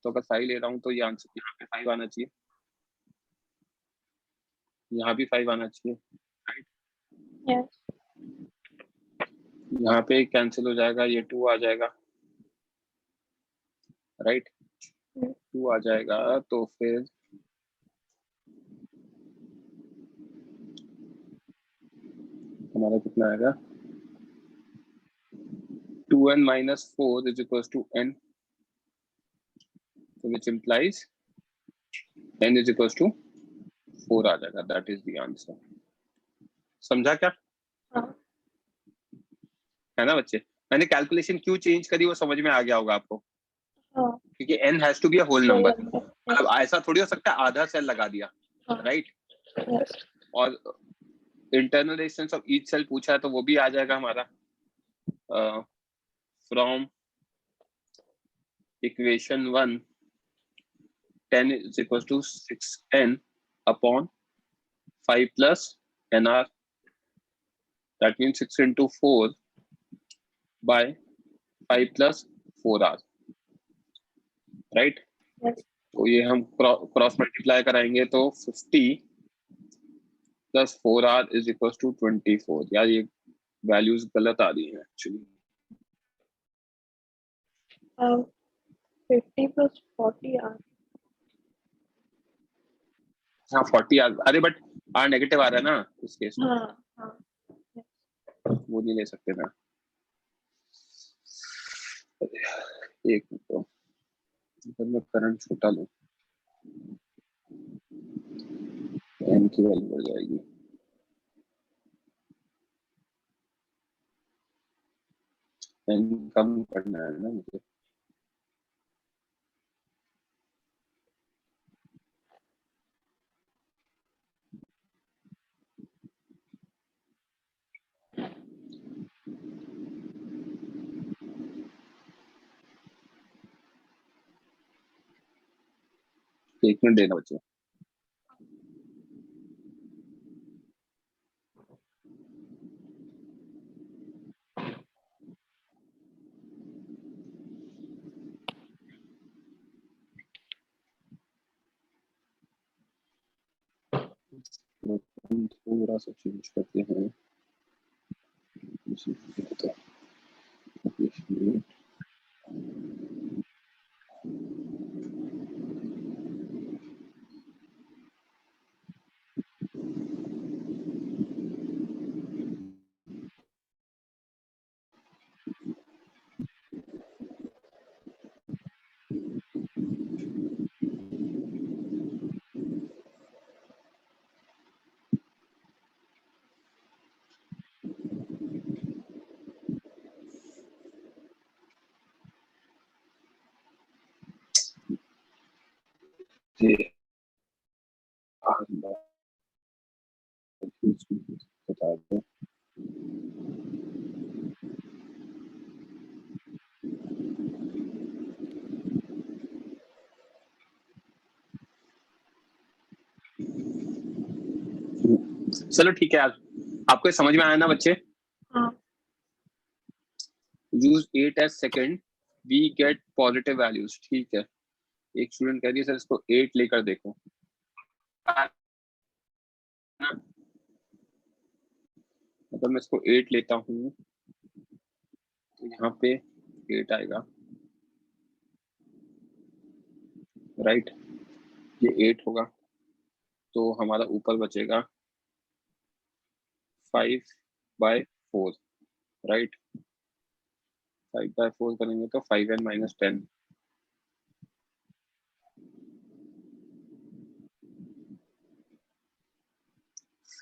[SPEAKER 1] तो अगर 5 ले रहा हूँ तो ये आंसर यहाँ पे 5 आना चाहिए, यहाँ भी 5 आना चाहिए, राइट?
[SPEAKER 3] यस
[SPEAKER 1] यहाँ पे कैंसिल हो जाएगा, ये 2 आ जाएगा, राइट? 2 आ जाएगा तो फिर हमारा कितना आएगा? 2n minus 4 is equals to n, so which implies n is equals to 4 आ जाएगा. That is the answer. समझा क्या?
[SPEAKER 3] हाँ
[SPEAKER 1] है ना बच्चे? मैंने कैलकुलेशन क्यों चेंज करी वो समझ में आ गया होगा आपको,
[SPEAKER 3] हाँ
[SPEAKER 1] क्योंकि n has to be a whole
[SPEAKER 3] whole
[SPEAKER 1] number.
[SPEAKER 3] number.
[SPEAKER 1] मतलब ऐसा थोड़ी हो सकता है आधा सेल लगा दिया,
[SPEAKER 3] हाँ
[SPEAKER 1] राइट?
[SPEAKER 3] यस
[SPEAKER 1] और internal resistance of each cell पूछा है तो वो भी आ जाएगा हमारा from equation 1, 10 is equals to 6n upon 5 plus nr. That means 6 into 4 by 5 plus 4r, right?
[SPEAKER 3] Yes.
[SPEAKER 1] तो ये हम क्रॉस मल्टीप्लाई कराएंगे तो 50 plus 4r is equals to 24. यार ये वैल्यूज गलत आ रही हैं एक्चुअली.
[SPEAKER 3] 50 plus 40 are
[SPEAKER 1] हाँ 40r, अरे बट r नेगेटिव आ रहा है ना इस केस में,
[SPEAKER 3] हाँ हाँ
[SPEAKER 1] वो नहीं ले सकते ना. एक मिनट, अगर मैं करंट छोटा लूं n की वैल्यू बढ़ जाएगी. n कम करना है ना मुझे. एक मिनट देना बच्चे. थोड़ा सा चेंज करते हैं. बता दो। चलो ठीक है यार, आपको समझ में आया ना बच्चे?
[SPEAKER 3] हाँ
[SPEAKER 1] use 8 as second, we get positive values. ठीक है, एक स्टूडेंट कह रही है सर इसको 8 लेकर देखो। अगर मैं इसको 8 लेता हूँ तो यहाँ पे 8 आएगा, राइट? ये 8 होगा तो हमारा ऊपर बचेगा 5/4, राइट? 5/4 करेंगे तो 5n - 10।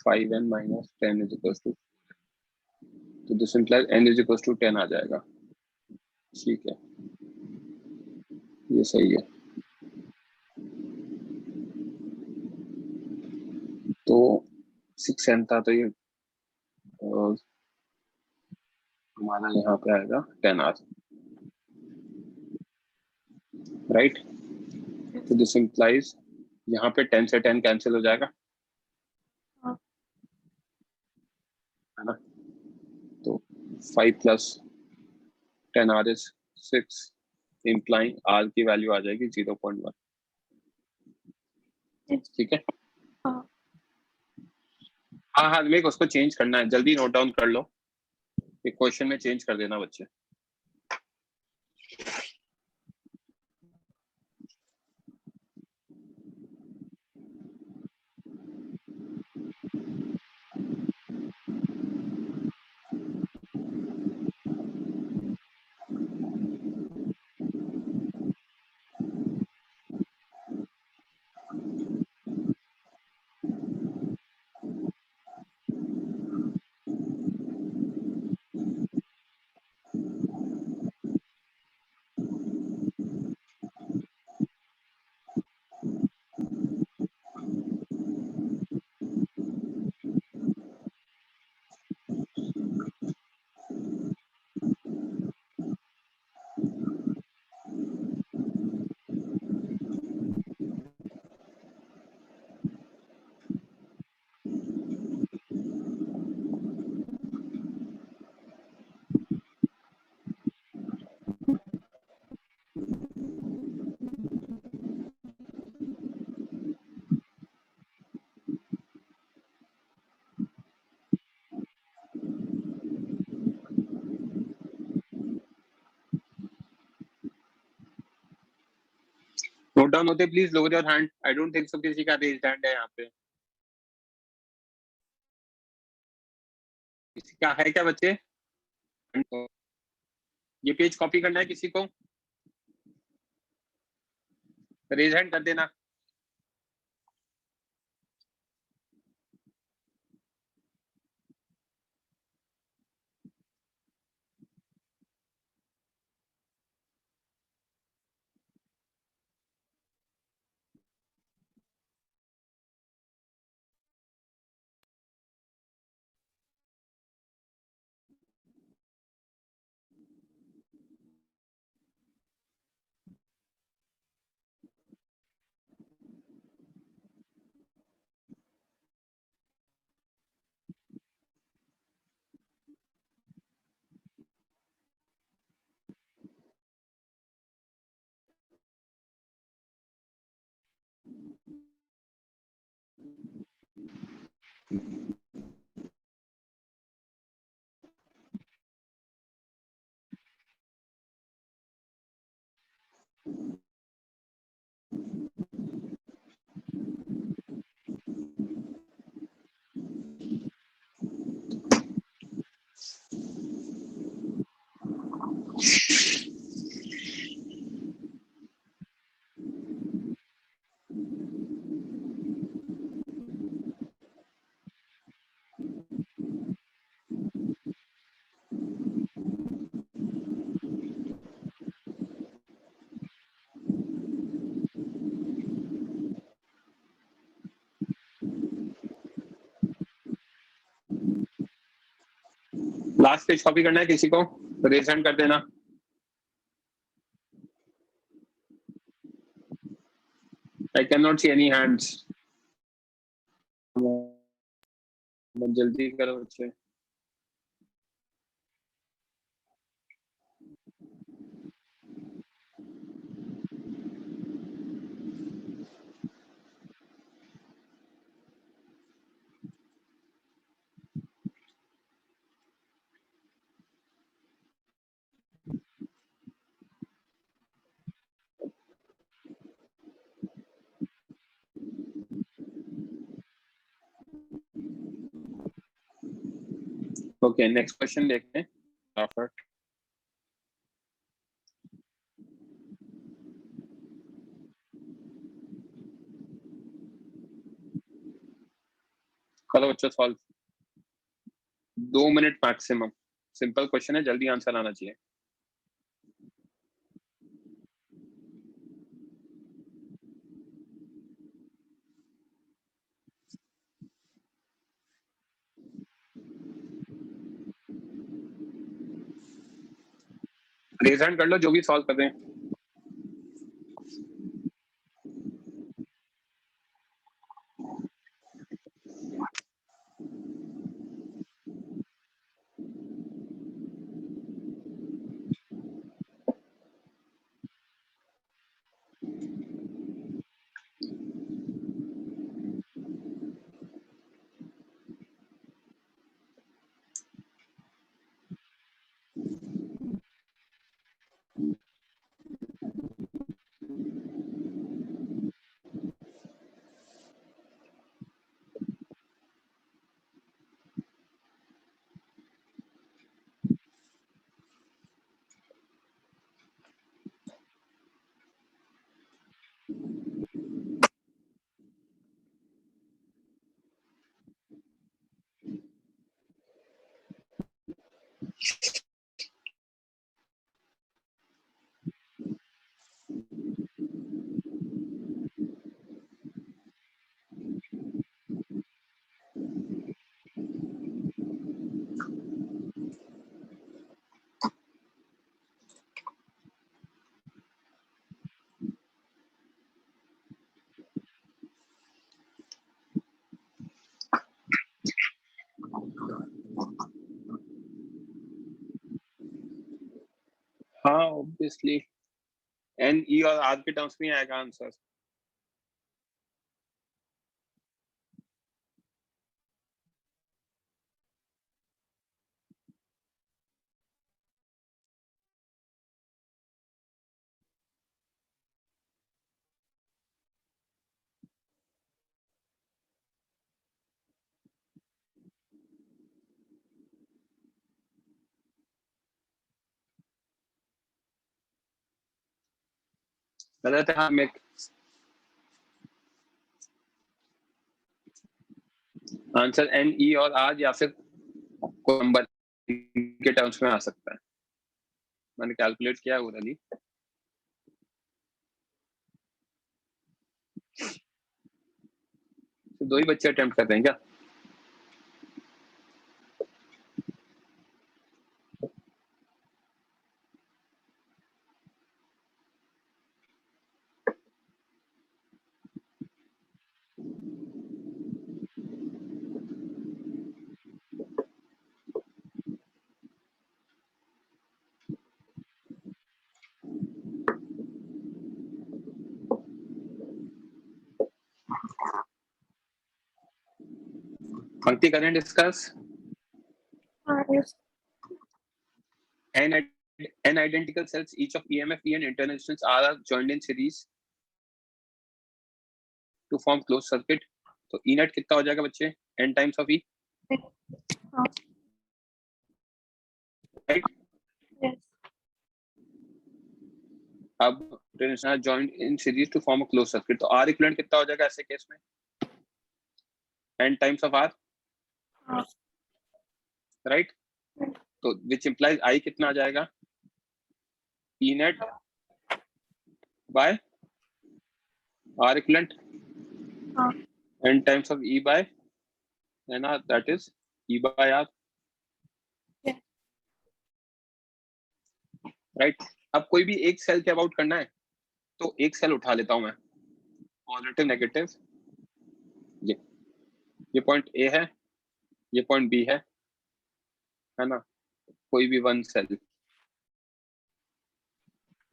[SPEAKER 1] 5n - 10 is equal to, तो this implies n is equal to 10 आ जाएगा। ठीक है, ये सही है। तो 6n था तो ये हमारा यहाँ पे आएगा 10r, राइट? तो दिस इंप्लाइज यहाँ पे 10 से 10 कैंसिल हो जाएगा,
[SPEAKER 3] हाँ
[SPEAKER 1] है ना? तो 5 + 10r इज 6, इम्प्लाइंग r की वैल्यू आ जाएगी 0.1। ठीक है,
[SPEAKER 3] हाँ
[SPEAKER 1] हाँ हाँ, मेरे को उसको चेंज करना है, जल्दी नोट डाउन कर लो, एक क्वेश्चन में चेंज कर देना बच्चे। नोट डाउन होते please lower your hand. I don't think so किसी का रेज्ड हैंड है यहाँ पे। किसी का है क्या बच्चे? ये पेज कॉपी करना है किसी को? रेज हैंड कर देना। लास्ट पेज कॉपी करना है किसी को, रेज हैंड कर देना। I can not see any hands. जल्दी करो बच्चे। ओके, नेक्स्ट क्वेश्चन देखते हैं फटाफट। करो बच्चों solve, 2 minute maximum. Simple question है, जल्दी आंसर आना चाहिए। रेज हैंड कर लो जो भी सॉल्व कर रहे हैं। हाँ ऑब्वियसली एन ई और आर के टर्म्स में आएगा आंसर। गलत है। हाँ मैं आंसर एन ई और आर या फिर कोई नंबर के टर्म्स में आ सकता है। मैंने कैलकुलेट किया है ऑलरेडी। तो 2 ही बच्चे अटेम्प्ट कर रहे हैं क्या? पंक्ति करें discuss.
[SPEAKER 3] Yes.
[SPEAKER 1] N identical cells each of EMF, E and internal resistance are joined in series to form closed circuit. तो E net कितना हो जाएगा बच्चे? N times of E.
[SPEAKER 3] हाँ.
[SPEAKER 1] Right?
[SPEAKER 3] Yes.
[SPEAKER 1] अब resistance joined in series to form a closed circuit. तो R equivalent कितना हो जाएगा ऐसे केस में? N times of R.
[SPEAKER 3] हाँ.
[SPEAKER 1] Right? तो which implies I कितना आ जाएगा? E net by R equivalent.
[SPEAKER 3] हाँ.
[SPEAKER 1] N times of E by N R, that is E by R.
[SPEAKER 3] Yeah.
[SPEAKER 1] Right. अब कोई भी एक सेल के अबाउट करना है तो एक सेल उठा लेता हूं मैं, पॉजिटिव नेगेटिव, ये पॉइंट ए है, ये पॉइंट बी है ना, कोई भी वन सेल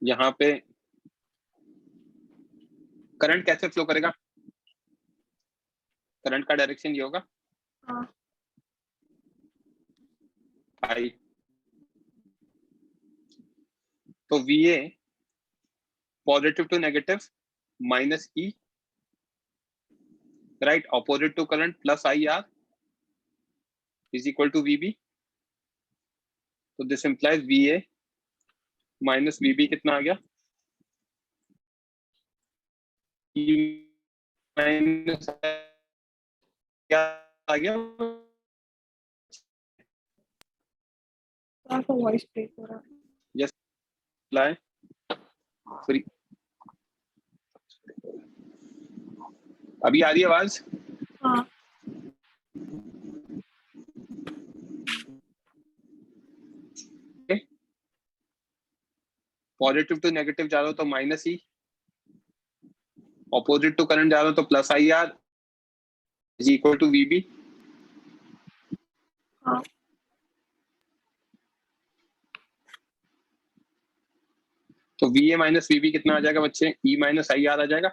[SPEAKER 1] यहाँ पे करंट कैसे फ्लो करेगा, करंट का डायरेक्शन ये होगा
[SPEAKER 3] हाँ
[SPEAKER 1] आई, तो VA positive to negative minus E, right, opposite to current plus IR is equal to VB, तो this implies VA minus VB कितना आ गया, E माइनस क्या आ गया,
[SPEAKER 3] आपका वॉइस ब्रेक हो रहा है।
[SPEAKER 1] अप्लाई फ्री, अभी आ रही है आवाज,
[SPEAKER 3] हाँ
[SPEAKER 1] पॉजिटिव टू नेगेटिव जा रहा हो तो minus E, opposite to current जा रहा हो तो plus IR is equal to VB,
[SPEAKER 3] हाँ
[SPEAKER 1] तो VA माइनस VB कितना आ जाएगा बच्चे, E माइनस IR आ जाएगा,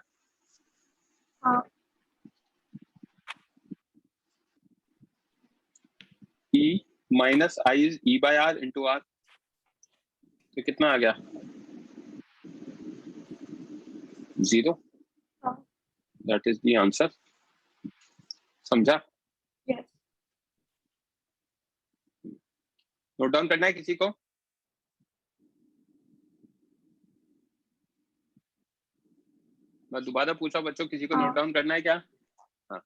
[SPEAKER 3] हाँ
[SPEAKER 1] E minus I is E by R into R, तो कितना आ गया 0,
[SPEAKER 3] हाँ
[SPEAKER 1] दैट इज द आंसर। समझा?
[SPEAKER 3] यस
[SPEAKER 1] नोट डाउन करना है किसी को? मैं दोबारा पूछा बच्चों, किसी को
[SPEAKER 3] हाँ।
[SPEAKER 1] नोट डाउन करना है क्या? हाँ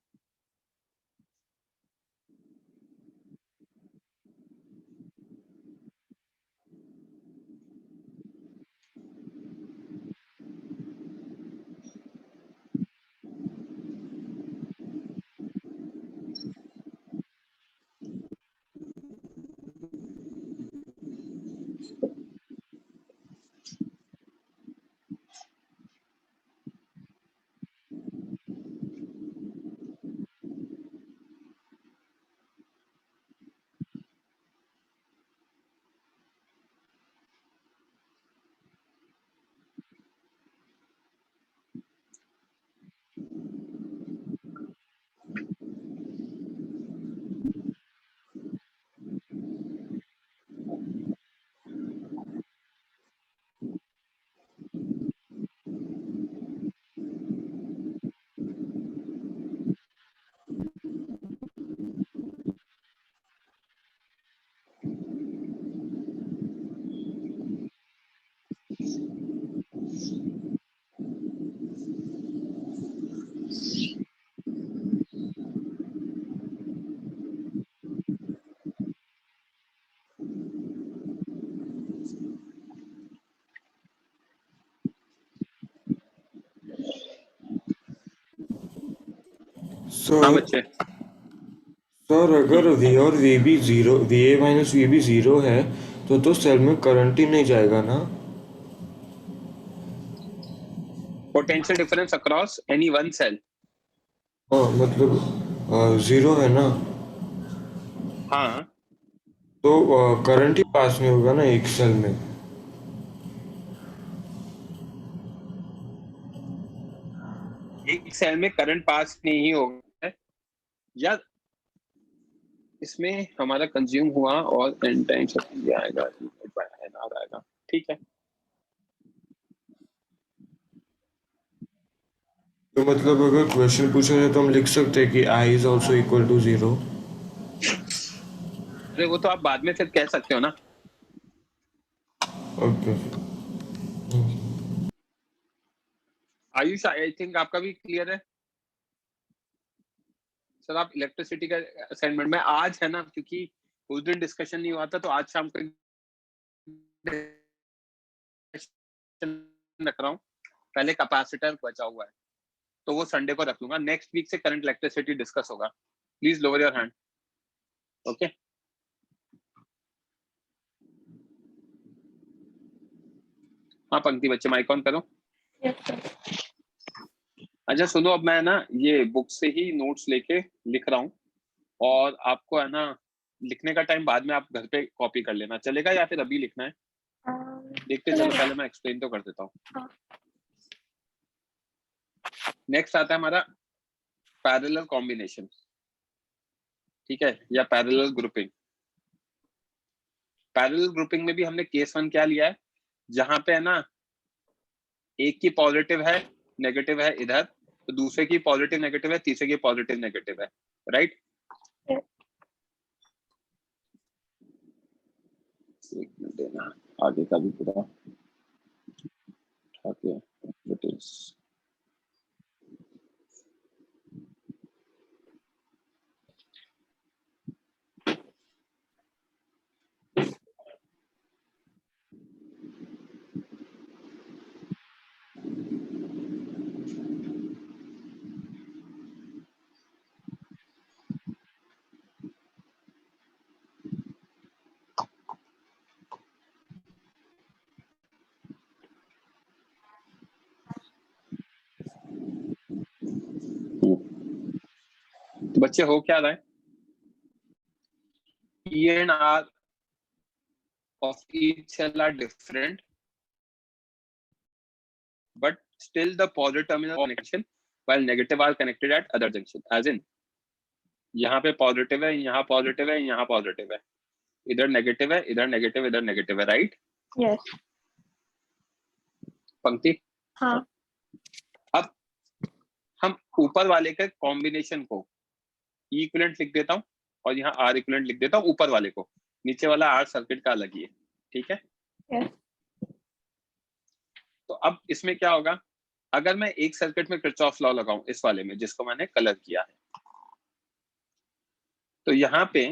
[SPEAKER 1] हाँ
[SPEAKER 5] सर
[SPEAKER 1] बच्चे,
[SPEAKER 5] सर अगर V और VB zero, VA minus VB zero है तो सेल में करंट ही नहीं जाएगा ना।
[SPEAKER 1] Potential difference across any one cell,
[SPEAKER 5] हाँ मतलब जीरो है ना,
[SPEAKER 1] हाँ
[SPEAKER 5] तो करंट ही पास नहीं होगा ना एक सेल में।
[SPEAKER 1] एक सेल में करंट पास नहीं होगा या इसमें हमारा कंज्यूम हुआ और एन टाइम्स आएगा, NR आएगा, ठीक है।
[SPEAKER 5] तो मतलब अगर क्वेश्चन पूछा जाए तो हम लिख सकते हैं कि I is also equal to zero.
[SPEAKER 1] अरे वो तो आप बाद में फिर कह सकते हो ना।
[SPEAKER 5] ओके
[SPEAKER 1] आयुष, आई थिंक आपका भी क्लियर है सर। आप इलेक्ट्रिसिटी का असाइनमेंट में आज है ना, क्योंकि उस दिन डिस्कशन नहीं हुआ था तो आज शाम को रख रहा हूँ। पहले कैपेसिटर बचा हुआ है तो वो संडे को रख लूंगा। नेक्स्ट वीक से करंट इलेक्ट्रिसिटी डिस्कस होगा। Please lower your hand. Okay हाँ पंक्ति बच्चे माइक ऑन करो।
[SPEAKER 3] Yes, sir.
[SPEAKER 1] अच्छा सुनो, अब मैं ना ये बुक से ही नोट्स लेके लिख रहा हूँ, और आपको है ना लिखने का टाइम बाद में आप घर पे कॉपी कर लेना, चलेगा या फिर अभी लिखना है? देखते चलो, पहले मैं एक्सप्लेन तो कर देता हूँ।
[SPEAKER 3] हाँ।
[SPEAKER 1] नेक्स्ट आता है हमारा पैरेलल कॉम्बिनेशन, ठीक है, या पैरेलल ग्रुपिंग। पैरेलल ग्रुपिंग में भी हमने केस 1 क्या लिया है, जहां पे है ना एक की पॉजिटिव है नेगेटिव है इधर, तो दूसरे की पॉजिटिव नेगेटिव है, तीसरे की पॉजिटिव नेगेटिव है, राइट? एक मिनट देना, आगे का भी पूरा उठा के तो बच्चे हो क्या रहा है, E and R of each cell are different, but still the positive terminal connection, while negative are connected at other junction. As in, यहाँ पे पॉजिटिव है, यहाँ पॉजिटिव है, यहाँ पॉजिटिव है, इधर नेगेटिव है, इधर नेगेटिव, इधर नेगेटिव है, राइट?
[SPEAKER 3] Yes.
[SPEAKER 1] पंक्ति।
[SPEAKER 3] हाँ.
[SPEAKER 1] अब हम ऊपर वाले के कॉम्बिनेशन को E इक्विवेलेंट लिख देता हूँ और यहाँ R इक्विवेलेंट लिख देता हूँ ऊपर वाले को, नीचे वाला R सर्किट का अलग ही है, ठीक है?
[SPEAKER 3] Yes.
[SPEAKER 1] तो अब इसमें क्या होगा, अगर मैं एक सर्किट में किरचॉफ लॉ लगाऊं, इस वाले में जिसको मैंने कलर किया है, तो यहाँ पे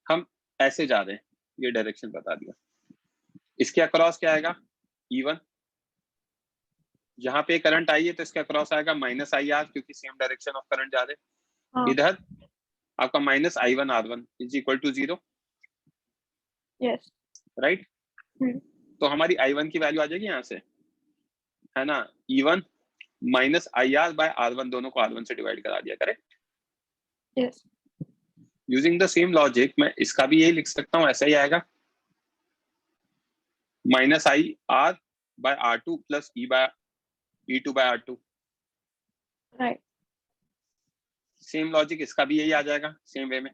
[SPEAKER 1] हम ऐसे जा रहे हैं, ये डायरेक्शन बता दिया। इसके अक्रॉस क्या आएगा, E1। यहाँ पे करंट आई है तो इसके अक्रॉस आएगा -IR, क्योंकि सेम डायरेक्शन ऑफ करंट जा रहे।
[SPEAKER 3] हाँ.
[SPEAKER 1] इधर आपका -I1 R1 is equal to 0,
[SPEAKER 3] Yes.
[SPEAKER 1] राइट? तो हमारी I1 की वैल्यू आ जाएगी यहाँ से, है ना, E1 -IR बाय R1, दोनों को R1 से डिवाइड करा दिया, correct?
[SPEAKER 3] Yes.
[SPEAKER 1] Using the same logic मैं इसका भी यही लिख सकता हूँ, ऐसा ही आएगा, -IR by R2 plus E2 by R2।
[SPEAKER 3] Right.
[SPEAKER 1] Same logic इसका भी यही आ जाएगा, सेम वे में।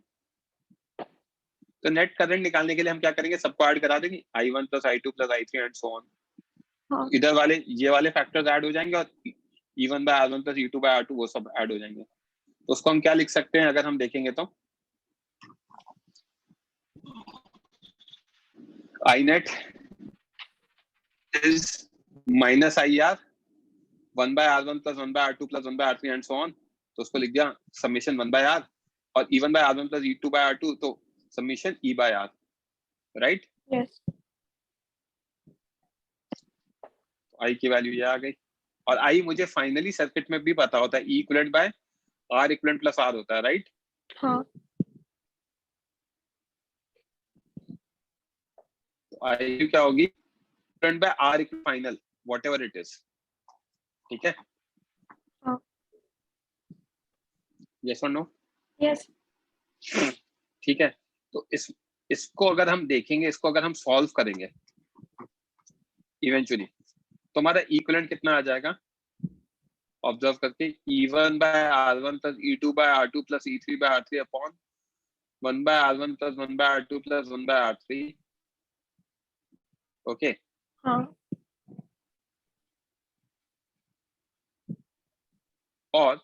[SPEAKER 1] तो नेट करंट निकालने के लिए हम क्या करेंगे, सबको ऐड करा देंगे, I1 plus I2 plus I3 and so on.
[SPEAKER 3] हाँ.
[SPEAKER 1] इधर वाले ये वाले फैक्टर्स ऐड हो जाएंगे और E1 by R1 plus E2 by R2 वो सब ऐड हो जाएंगे। तो उसको हम क्या लिख सकते हैं, अगर हम देखेंगे तो I net is -IR 1 by R1 plus 1 by R2 plus 1 by R3 and so on। तो उसको लिख दिया समेशन 1 by R, और E1 by R1 plus E2 by R2 तो summation E by R, right?
[SPEAKER 3] Yes.
[SPEAKER 1] I की value ये आ गई, और I मुझे फाइनली सर्किट में भी पता होता है, E equivalent by R equivalent plus R होता है, राइट?
[SPEAKER 3] हाँ.
[SPEAKER 1] I क्या होगी, equivalent by R final whatever it is, ठीक है?
[SPEAKER 3] हाँ.
[SPEAKER 1] यस और नो?
[SPEAKER 3] Yes.
[SPEAKER 1] ठीक है, तो इसको अगर हम देखेंगे, इसको अगर हम सॉल्व करेंगे इवेंचुअली, तो हमारा इक्विवेलेंट कितना आ जाएगा, ऑब्जर्व करके, E1 by R1 plus E2 by R2 plus E3 by R3 upon 1 by R1 plus 1 by R2 plus 1 by R3। Okay,
[SPEAKER 3] हाँ.
[SPEAKER 1] और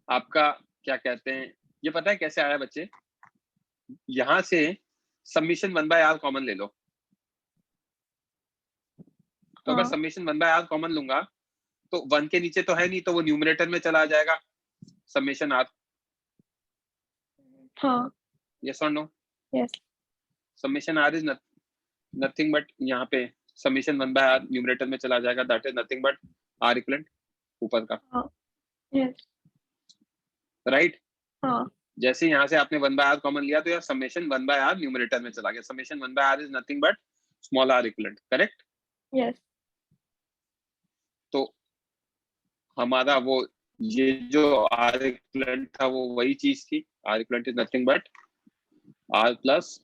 [SPEAKER 1] आपका क्या कहते हैं, ये पता है कैसे आया बच्चे, यहां से समीशन 1 बाय R कॉमन ले लो। तो अगर
[SPEAKER 3] हाँ.
[SPEAKER 1] समीशन 1 बाय R कॉमन लूंगा तो 1 के नीचे तो है नहीं, तो वो न्यूमरेटर में चला जाएगा, समेशन R।
[SPEAKER 3] हाँ.
[SPEAKER 1] यस और no?
[SPEAKER 3] Yes.
[SPEAKER 1] Summation R is nothing but, यहाँ पे समेशन 1 बाय R न्यूमरेटर में चला जाएगा, that is nothing but R equivalent ऊपर का,
[SPEAKER 3] हाँ. Yes.
[SPEAKER 1] राइट?
[SPEAKER 3] हाँ.
[SPEAKER 1] जैसे यहाँ से आपने 1 बाय R कॉमन लिया तो यार समेशन 1 बाय R न्यूमरेटर में चला गया, summation 1 by R is nothing but small R equivalent, correct?
[SPEAKER 3] Yes.
[SPEAKER 1] तो हमारा वो ये जो आर इक्विवेलेंट था वो वही चीज थी. R equivalent is nothing but R plus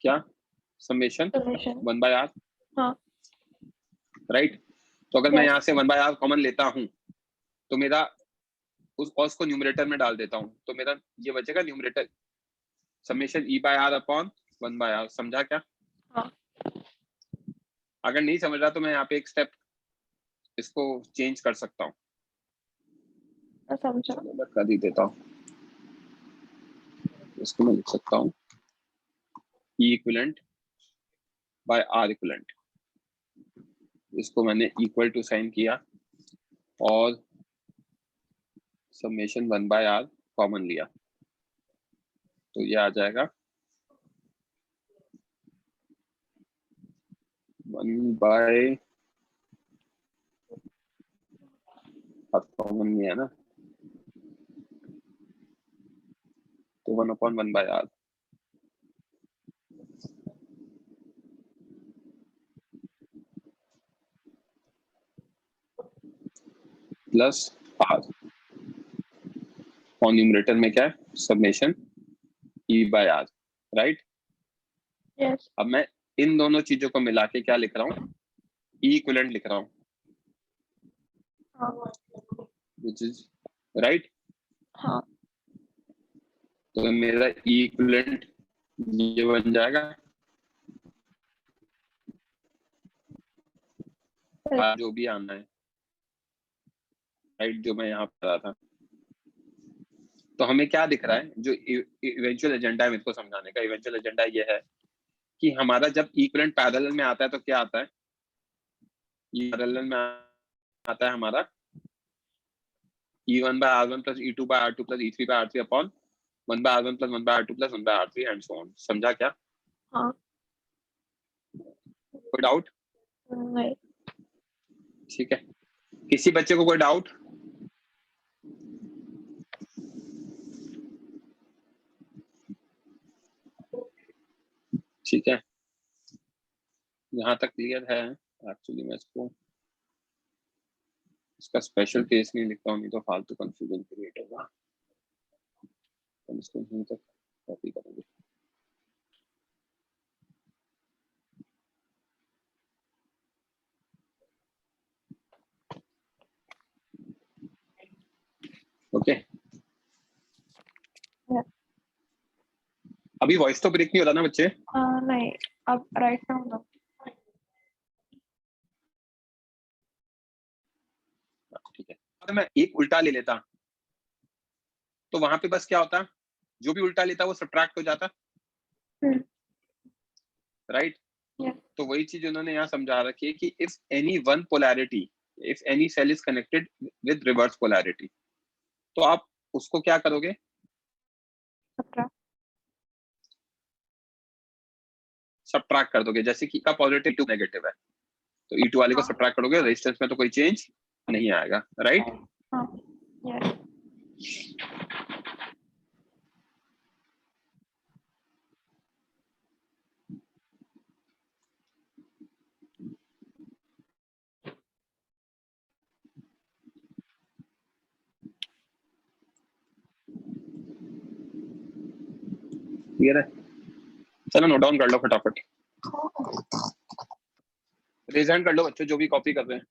[SPEAKER 1] क्या, समेशन
[SPEAKER 3] Summation.
[SPEAKER 1] 1/r,
[SPEAKER 3] हाँ.
[SPEAKER 1] राइट? तो अगर मैं
[SPEAKER 3] Yes.
[SPEAKER 1] यहाँ से 1/r कॉमन लेता हूँ तो मेरा उस कॉस को न्यूमरेटर में डाल देता हूँ तो मेरा ये बचेगा numerator summation e/r upon 1/r. समझा क्या?
[SPEAKER 3] हाँ.
[SPEAKER 1] अगर नहीं समझ रहा तो मैं यहाँ पे एक स्टेप इसको चेंज कर सकता हूँ.
[SPEAKER 3] मैं समझा.
[SPEAKER 1] चलो मैं कर ही देता हूँ. इसको मैं लिख सकता हूँ E equivalent by R equivalent. इसको मैंने इक्वल टू साइन किया और समेशन 1/r कॉमन लिया तो ये आ जाएगा 1/r कॉमन लिया ना तो 1/1/r प्लस r और न्यूमरेटर में क्या है, समेशन e/r, राइट?
[SPEAKER 3] Yes.
[SPEAKER 1] अब मैं इन दोनों चीजों को मिला के क्या लिख रहा हूँ, E इक्विवेलेंट लिख रहा हूँ,
[SPEAKER 3] हाँ.
[SPEAKER 1] which is right.
[SPEAKER 3] हाँ.
[SPEAKER 1] तो मेरा E इक्विवेलेंट ये बन जाएगा जो भी आना है, राइट? जो मैं यहाँ पर रहा था. तो हमें क्या दिख रहा है, जो इवेंचुअल एजेंडा है इसको समझाने का, इवेंचुअल एजेंडा ये है कि हमारा जब इक्विवेलेंट पैरेलल में आता है तो क्या आता है, पैरेलल में आता है हमारा E1/R1 plus E2/R2 plus E3/R3 upon 1/R1 plus 1/R2 plus 1/R3 and so on. समझा क्या?
[SPEAKER 3] हाँ.
[SPEAKER 1] कोई डाउट?
[SPEAKER 3] नहीं.
[SPEAKER 1] ठीक है. किसी बच्चे को कोई डाउट? ठीक है, यहाँ तक क्लियर है. एक्चुअली मैं इसका स्पेशल केस नहीं लिखता हूँ, नहीं तो फालतू कंफ्यूजन क्रिएट होगा. हम इसको यहीं तक कॉपी करेंगे. ओके.
[SPEAKER 3] Yeah.
[SPEAKER 1] अभी वॉइस तो ब्रेक नहीं होता ना बच्चे?
[SPEAKER 3] नहीं. अब राइट नाउ ना.
[SPEAKER 1] ठीक है. अगर मैं एक उल्टा ले लेता तो वहां पे बस क्या होता, जो भी उल्टा लेता वो सब्ट्रैक्ट हो जाता, राइट?
[SPEAKER 3] Yeah.
[SPEAKER 1] तो वही चीज उन्होंने यहाँ समझा रखी है कि if any one polarity, if any cell is connected with reverse polarity, तो आप उसको क्या करोगे,
[SPEAKER 3] Subtract.
[SPEAKER 1] सब्ट्रैक्ट कर दोगे. जैसे कि का पॉजिटिव टू नेगेटिव है तो E2 वाले को सब्ट्रैक्ट करोगे, रेजिस्टेंस में तो कोई चेंज नहीं आएगा, राइट?
[SPEAKER 3] हाँ. Yes.
[SPEAKER 1] क्लियर है? चलो नोट डाउन कर लो फटाफट. रेज हैंड कर लो बच्चों जो भी कॉपी कर रहे हैं.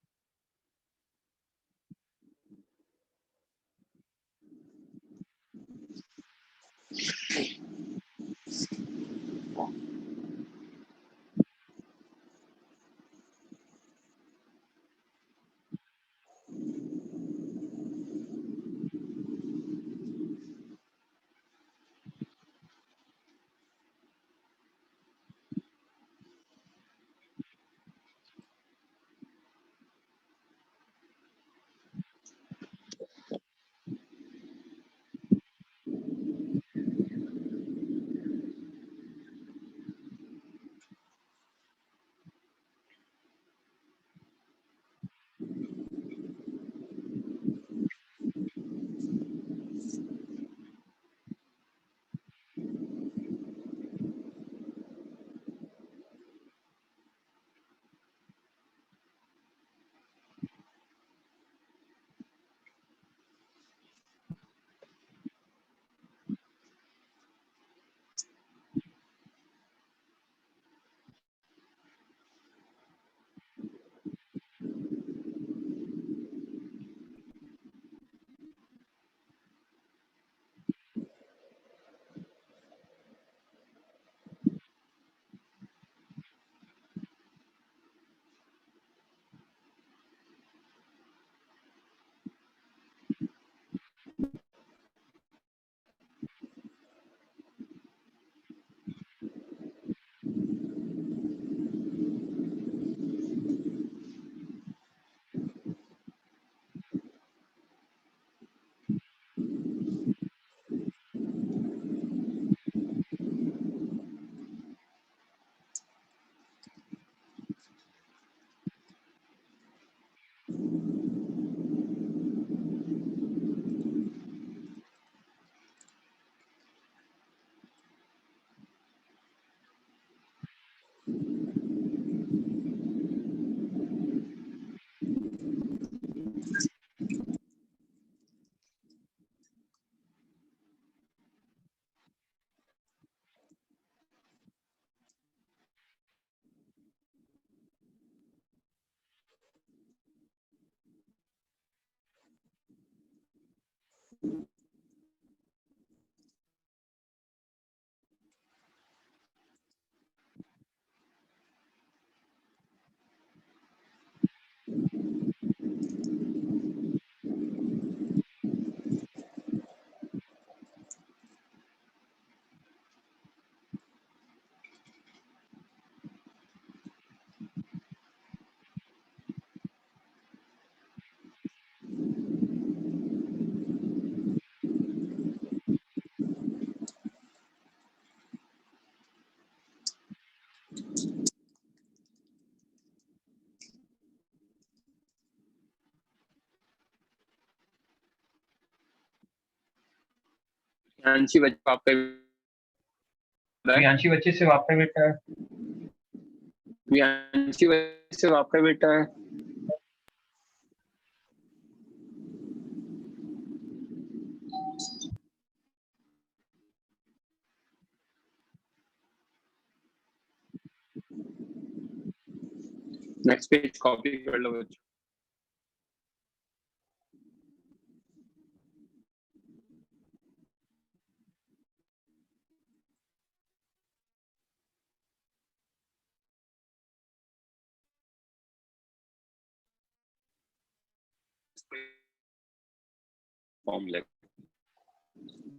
[SPEAKER 1] प्रियांशी बच्चा आपका
[SPEAKER 6] प्रियांशी बच्चे सिर्फ आपका बेटा है।
[SPEAKER 1] प्रियांशी बच्चा सिर्फ आपका बेटा है। नेक्स्ट पेज कॉपी कर लो बच्चों। फॉर्म ले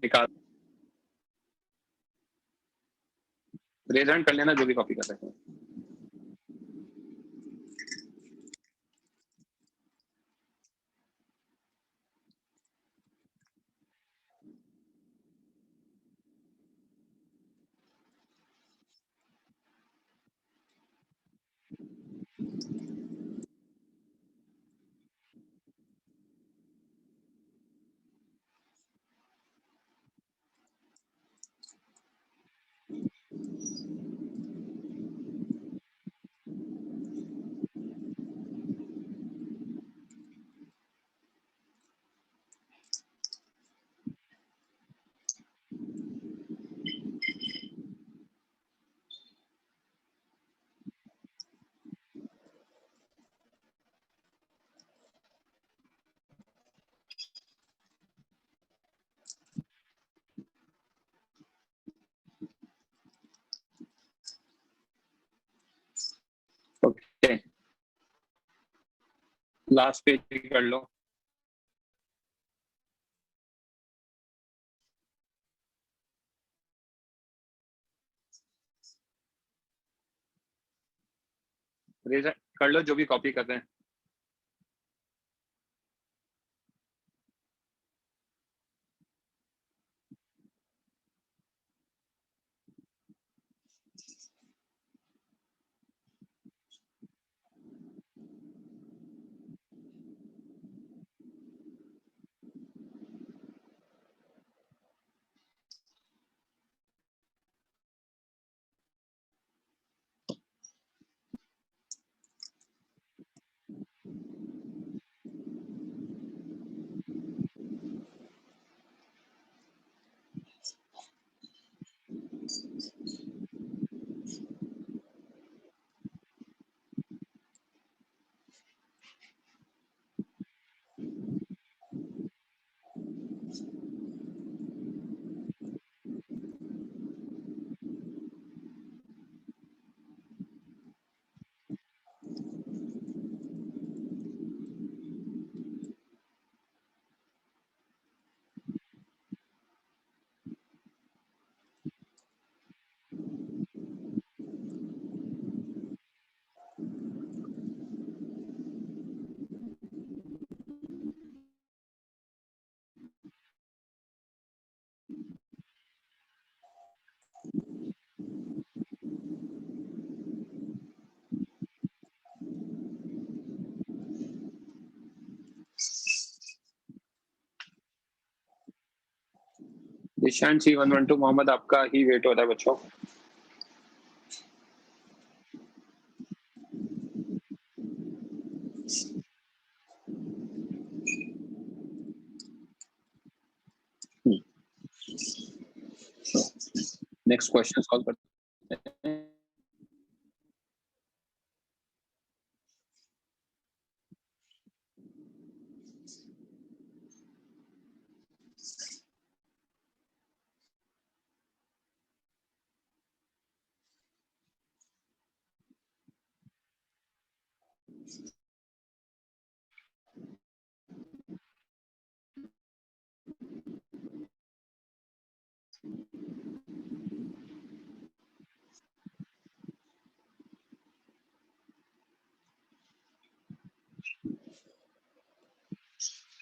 [SPEAKER 1] निकाल रेज हैंड कर लेना जो भी कॉपी कर रहे हैं। ओके लास्ट पेज कर लो। रेज कर लो जो भी कॉपी कर रहे हैं। ईशान 3112 मोहम्मद आपका ही वेट हो रहा है बच्चों। नेक्स्ट क्वेश्चन सॉल्व करते हैं।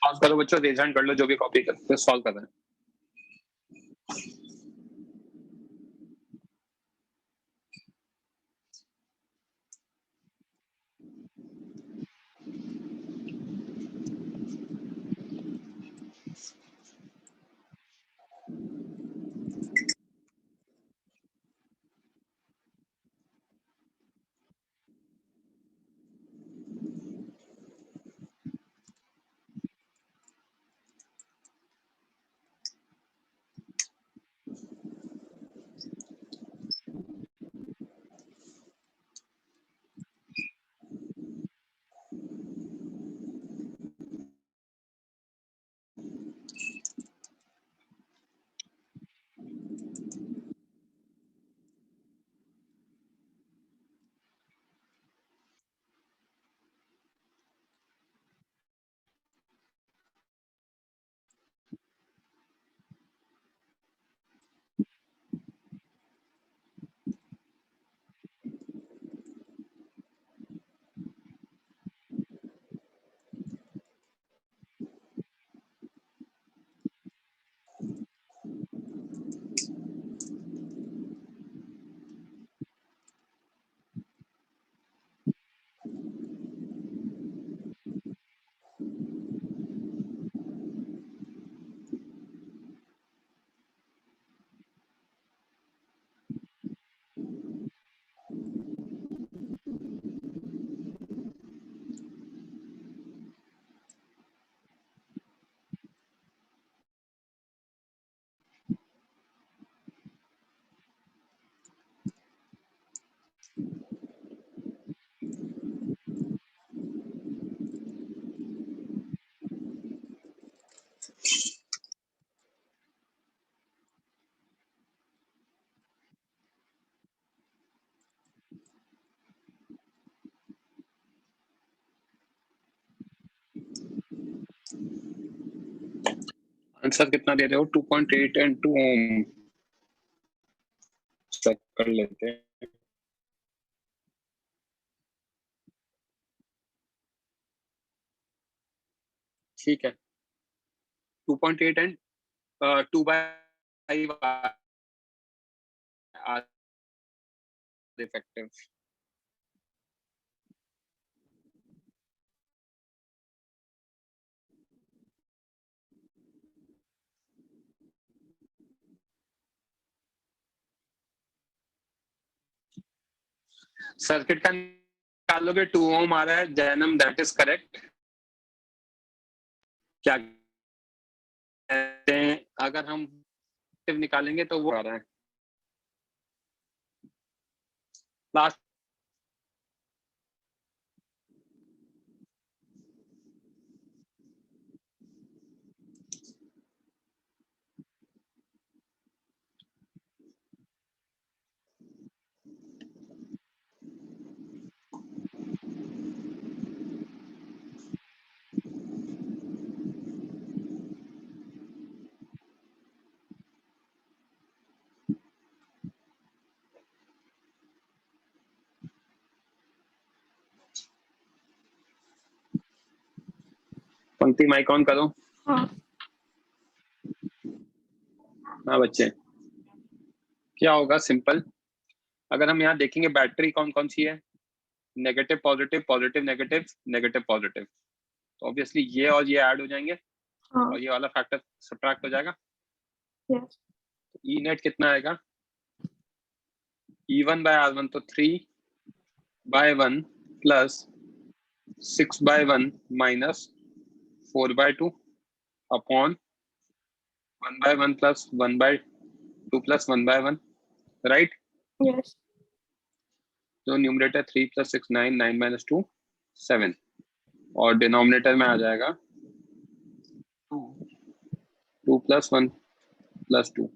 [SPEAKER 1] सॉल्व करो बच्चों, रेज हैंड कर लो जो भी कॉपी करते सॉल्व कर रहे हैं। आंसर कितना दे रहे हो? 2.8 एंड 2 ओम। चेक कर लेते हैं। ठीक है, 2.8 एंड 2/5 आर इफेक्टिव। सर्किट का निकालोगे 2 ओम आ रहा है जैनम, दैट इज करेक्ट। क्या कहते हैं, अगर हम निकालेंगे तो वो आ रहा है लास्ट। पंक्ति माइक ऑन करो।
[SPEAKER 3] हाँ
[SPEAKER 1] हाँ बच्चे, क्या होगा सिंपल, अगर हम यहाँ देखेंगे बैटरी कौन कौन सी है, negative positive, positive negative, negative positive, तो ऑब्वियसली ये और ये ऐड हो जाएंगे
[SPEAKER 3] हाँ
[SPEAKER 1] और ये वाला फैक्टर सब्ट्रैक्ट हो जाएगा।
[SPEAKER 3] यस
[SPEAKER 1] ई नेट कितना आएगा, E1/R1 तो 3/1 plus 6/1 minus 4/2 upon 1/1 plus 1/2 plus 1/1 right?
[SPEAKER 3] Yes.
[SPEAKER 1] तो न्यूमरेटर 3 + 6 9, 9 - 2 7, और डिनोमिनेटर में आ जाएगा 2 + 1 + 2।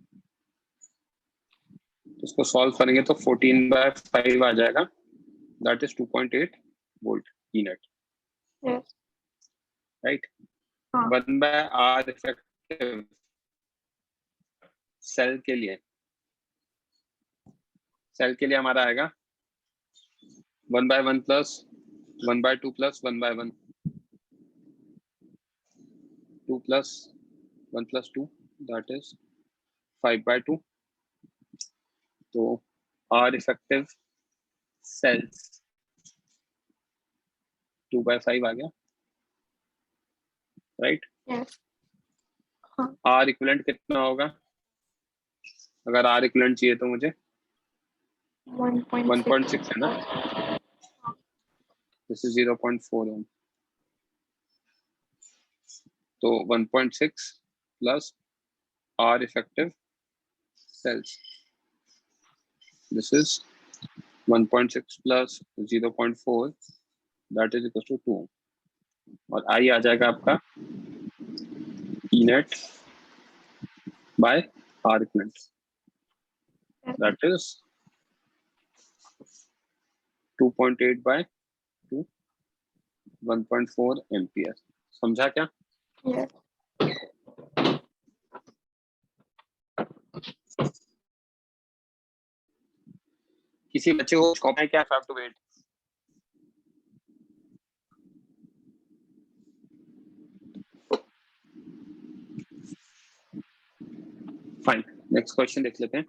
[SPEAKER 1] इसको सॉल्व करेंगे तो 14/5 आ जाएगा, that is 2.8 volt E net,
[SPEAKER 3] Yes.
[SPEAKER 1] Right?
[SPEAKER 3] हाँ.
[SPEAKER 1] 1/R इफेक्टिव सेल के लिए हमारा आएगा 1/1 + 1/2 + 1/1, 2 + 1 + 2, दैट इज 5/2। तो R इफेक्टिव सेल्स 2/5 आ गया, राइट?
[SPEAKER 3] Yes.
[SPEAKER 1] R इक्विवेलेंट कितना होगा? अगर R इक्विवेलेंट चाहिए तो मुझे 1.6 है ना, दिस इज 0.4 ओम, तो 1.6 plus R effective cells, this is 1.6 plus 0.4, that is equal to 2, और I आ जाएगा आपका E net by R equivalent, that is 2.8/2, 1.4 ampere. समझा क्या?
[SPEAKER 3] Yes.
[SPEAKER 1] किसी बच्चे को कॉपी क्या have to wait? Fine, next question देख लेते हैं।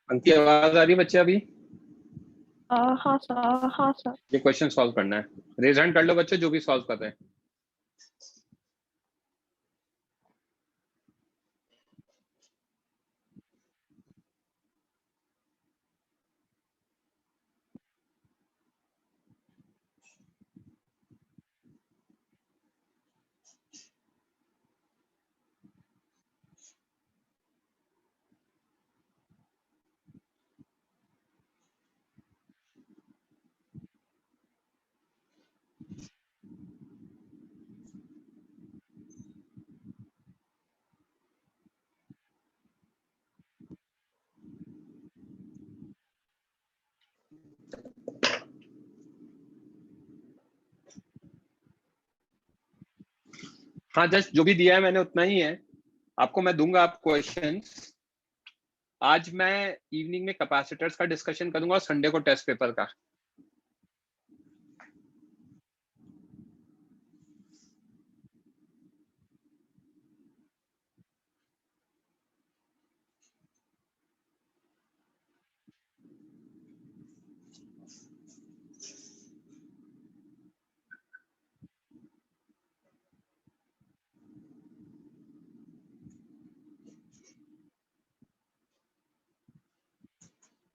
[SPEAKER 1] अंकी आवाज आ रही है बच्चे अभी?
[SPEAKER 3] हाँ सर, हाँ सर.
[SPEAKER 1] ये क्वेश्चन सॉल्व करना है, रेज हैंड कर लो बच्चे जो भी सॉल्व कर रहे हैं। हाँ जस्ट जो भी दिया है मैंने उतना ही है, आपको मैं दूंगा आप क्वेश्चंस। आज मैं इवनिंग में कैपेसिटर्स का डिस्कशन करूंगा और संडे को टेस्ट पेपर का।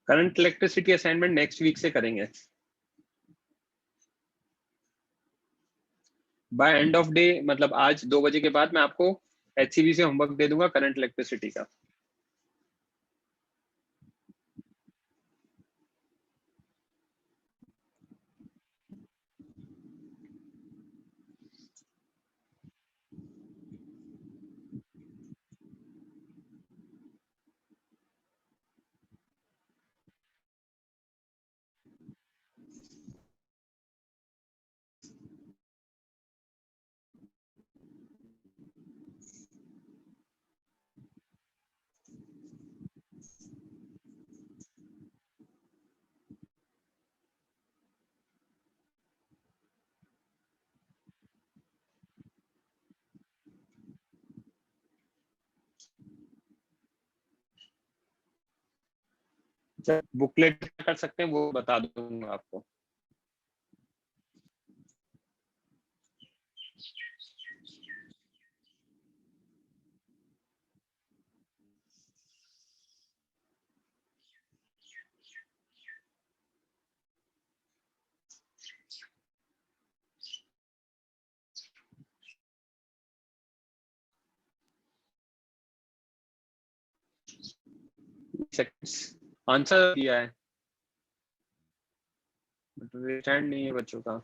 [SPEAKER 1] Current electricity assignment next week से करेंगे। बाय एंड ऑफ डे, मतलब आज 2 बजे के बाद मैं आपको HCV से होमवर्क दे दूंगा करंट इलेक्ट्रिसिटी का। बुकलेट कर सकते हैं वो बता दूंगा आपको। आंसर दिया है, स्टैंड नहीं है बच्चों का।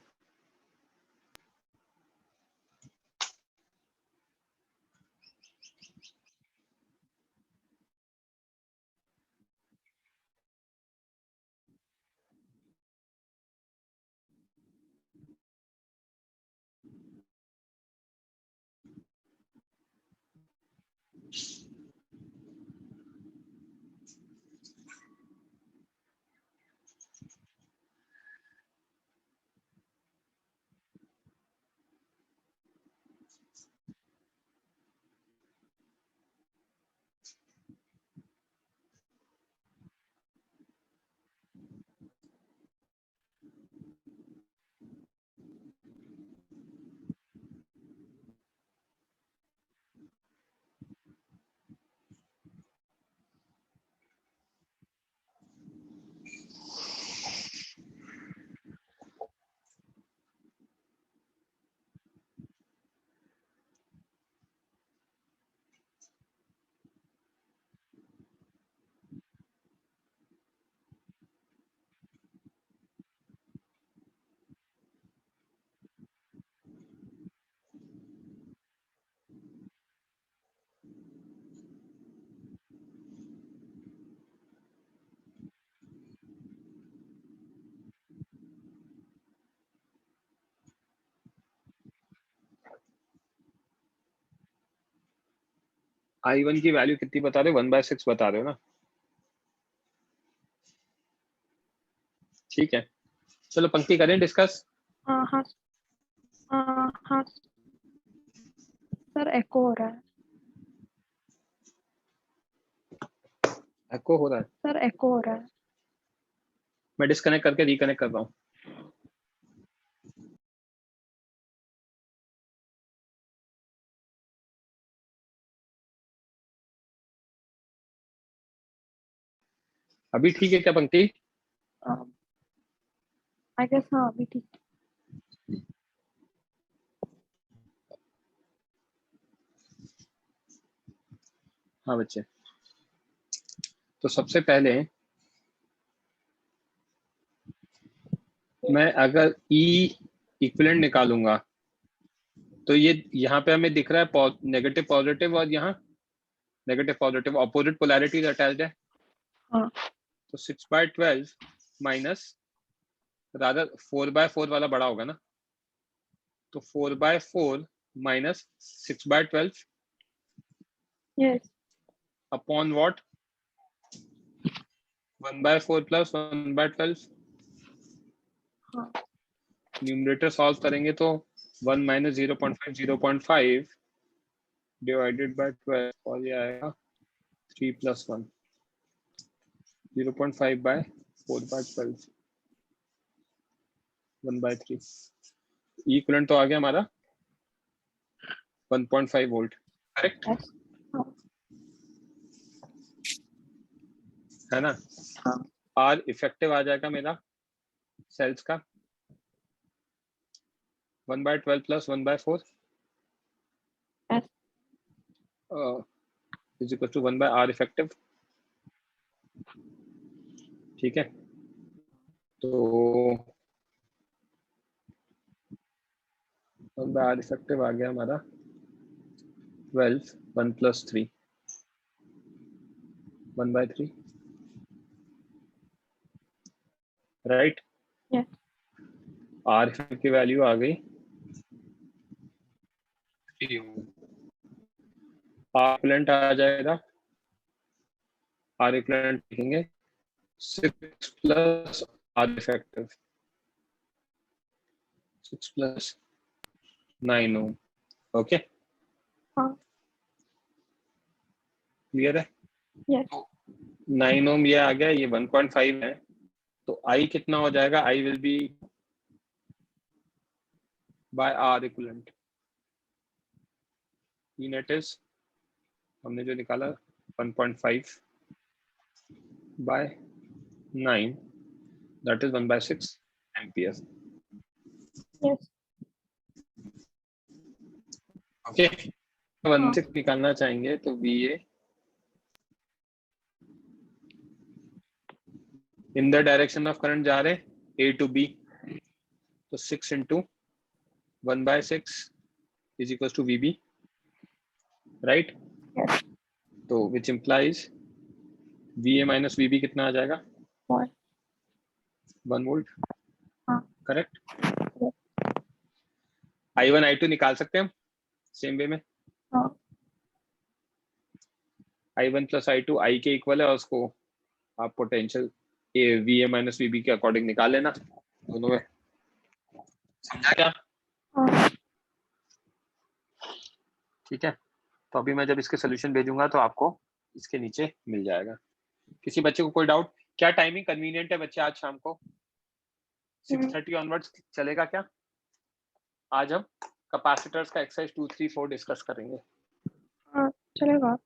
[SPEAKER 1] I1 की वैल्यू कितनी बता रहे हो? 1/6 बता रहे हो ना? ठीक है, चलो पंक्ति करें डिस्कस।
[SPEAKER 3] हाँ हाँ हाँ सर, एको हो रहा है।
[SPEAKER 1] एको हो रहा है,
[SPEAKER 3] सर एको हो रहा है।
[SPEAKER 1] मैं डिस्कनेक्ट करके रिकनेक्ट कर रहा हूँ। अभी ठीक है क्या पंक्ति?
[SPEAKER 3] आई गेस हाँ अभी ठीक।
[SPEAKER 1] हाँ बच्चे, तो सबसे पहले मैं अगर E इक्विवेलेंट निकालूंगा तो ये यहाँ पे हमें दिख रहा है नेगेटिव पॉजिटिव, और यहाँ negative positive opposite polarities attached है।
[SPEAKER 3] हाँ।
[SPEAKER 1] तो 6/12 माइनस रादर 4/4 वाला बड़ा होगा ना, तो 4/4 minus 6/12
[SPEAKER 3] Yes.
[SPEAKER 1] upon what? 1/4 plus 1/12.
[SPEAKER 3] हाँ.
[SPEAKER 1] न्यूमरेटर सॉल्व करेंगे तो 1 minus 0.5 divided by 12 और ये आएगा 3 plus 1 0.5 by 4/12 1/3 इक्वलेंट तो आ गया हमारा 1.5 वोल्ट, करेक्ट
[SPEAKER 3] Yes. हाँ.
[SPEAKER 1] है ना?
[SPEAKER 3] हाँ.
[SPEAKER 1] आर इफेक्टिव आ जाएगा मेरा सेल्स का 1/12 plus 1/4
[SPEAKER 3] Yes.
[SPEAKER 1] Is equal to 1/r effective. ठीक है, तो 1/r इफेक्टिव आ गया हमारा 12 1 plus 3 1/3 right.
[SPEAKER 3] Yes.
[SPEAKER 1] R effective की वैल्यू आ गई आर इक्विवेलेंट आ जाएगा, आर इक्विवेलेंट लिखेंगे 6 plus R effective 6 plus 9 ohm। Okay,
[SPEAKER 3] हाँ.
[SPEAKER 1] क्लियर है?
[SPEAKER 3] Yes.
[SPEAKER 1] 9 ohm ये आ गया, ये 1.5 है, तो आई कितना हो जाएगा? I will be by R equivalent. E net is हमने जो निकाला 1.5 by 9 that is 1/6 ampere।
[SPEAKER 3] Yes.
[SPEAKER 1] Okay, 1/6 निकालना चाहेंगे तो VA in the direction of current जा रहे A to B, तो 6 into 1/6 is equals to VB, right?
[SPEAKER 3] Yes.
[SPEAKER 1] तो which implies VA minus VB कितना आ जाएगा? 1 volt,
[SPEAKER 3] हाँ.
[SPEAKER 1] करेक्ट। I1 I2 निकाल सकते हैं हम सेम वे में।
[SPEAKER 3] हाँ.
[SPEAKER 1] I1 plus I2 I के इक्वल है और उसको आप पोटेंशियल VA minus VB के अकॉर्डिंग निकाल लेना दोनों में। समझा क्या?
[SPEAKER 3] हाँ.
[SPEAKER 1] ठीक है, तो अभी मैं जब इसके सोल्यूशन भेजूंगा तो आपको इसके नीचे मिल जाएगा। किसी बच्चे को कोई डाउट? क्या टाइमिंग कन्वीनियंट है बच्चे आज शाम को 6:30 ऑनवर्ड्स चलेगा क्या? आज हम कैपेसिटर्स का एक्सरसाइज 2, 3, 4 डिस्कस करेंगे।
[SPEAKER 3] हाँ, चलेगा।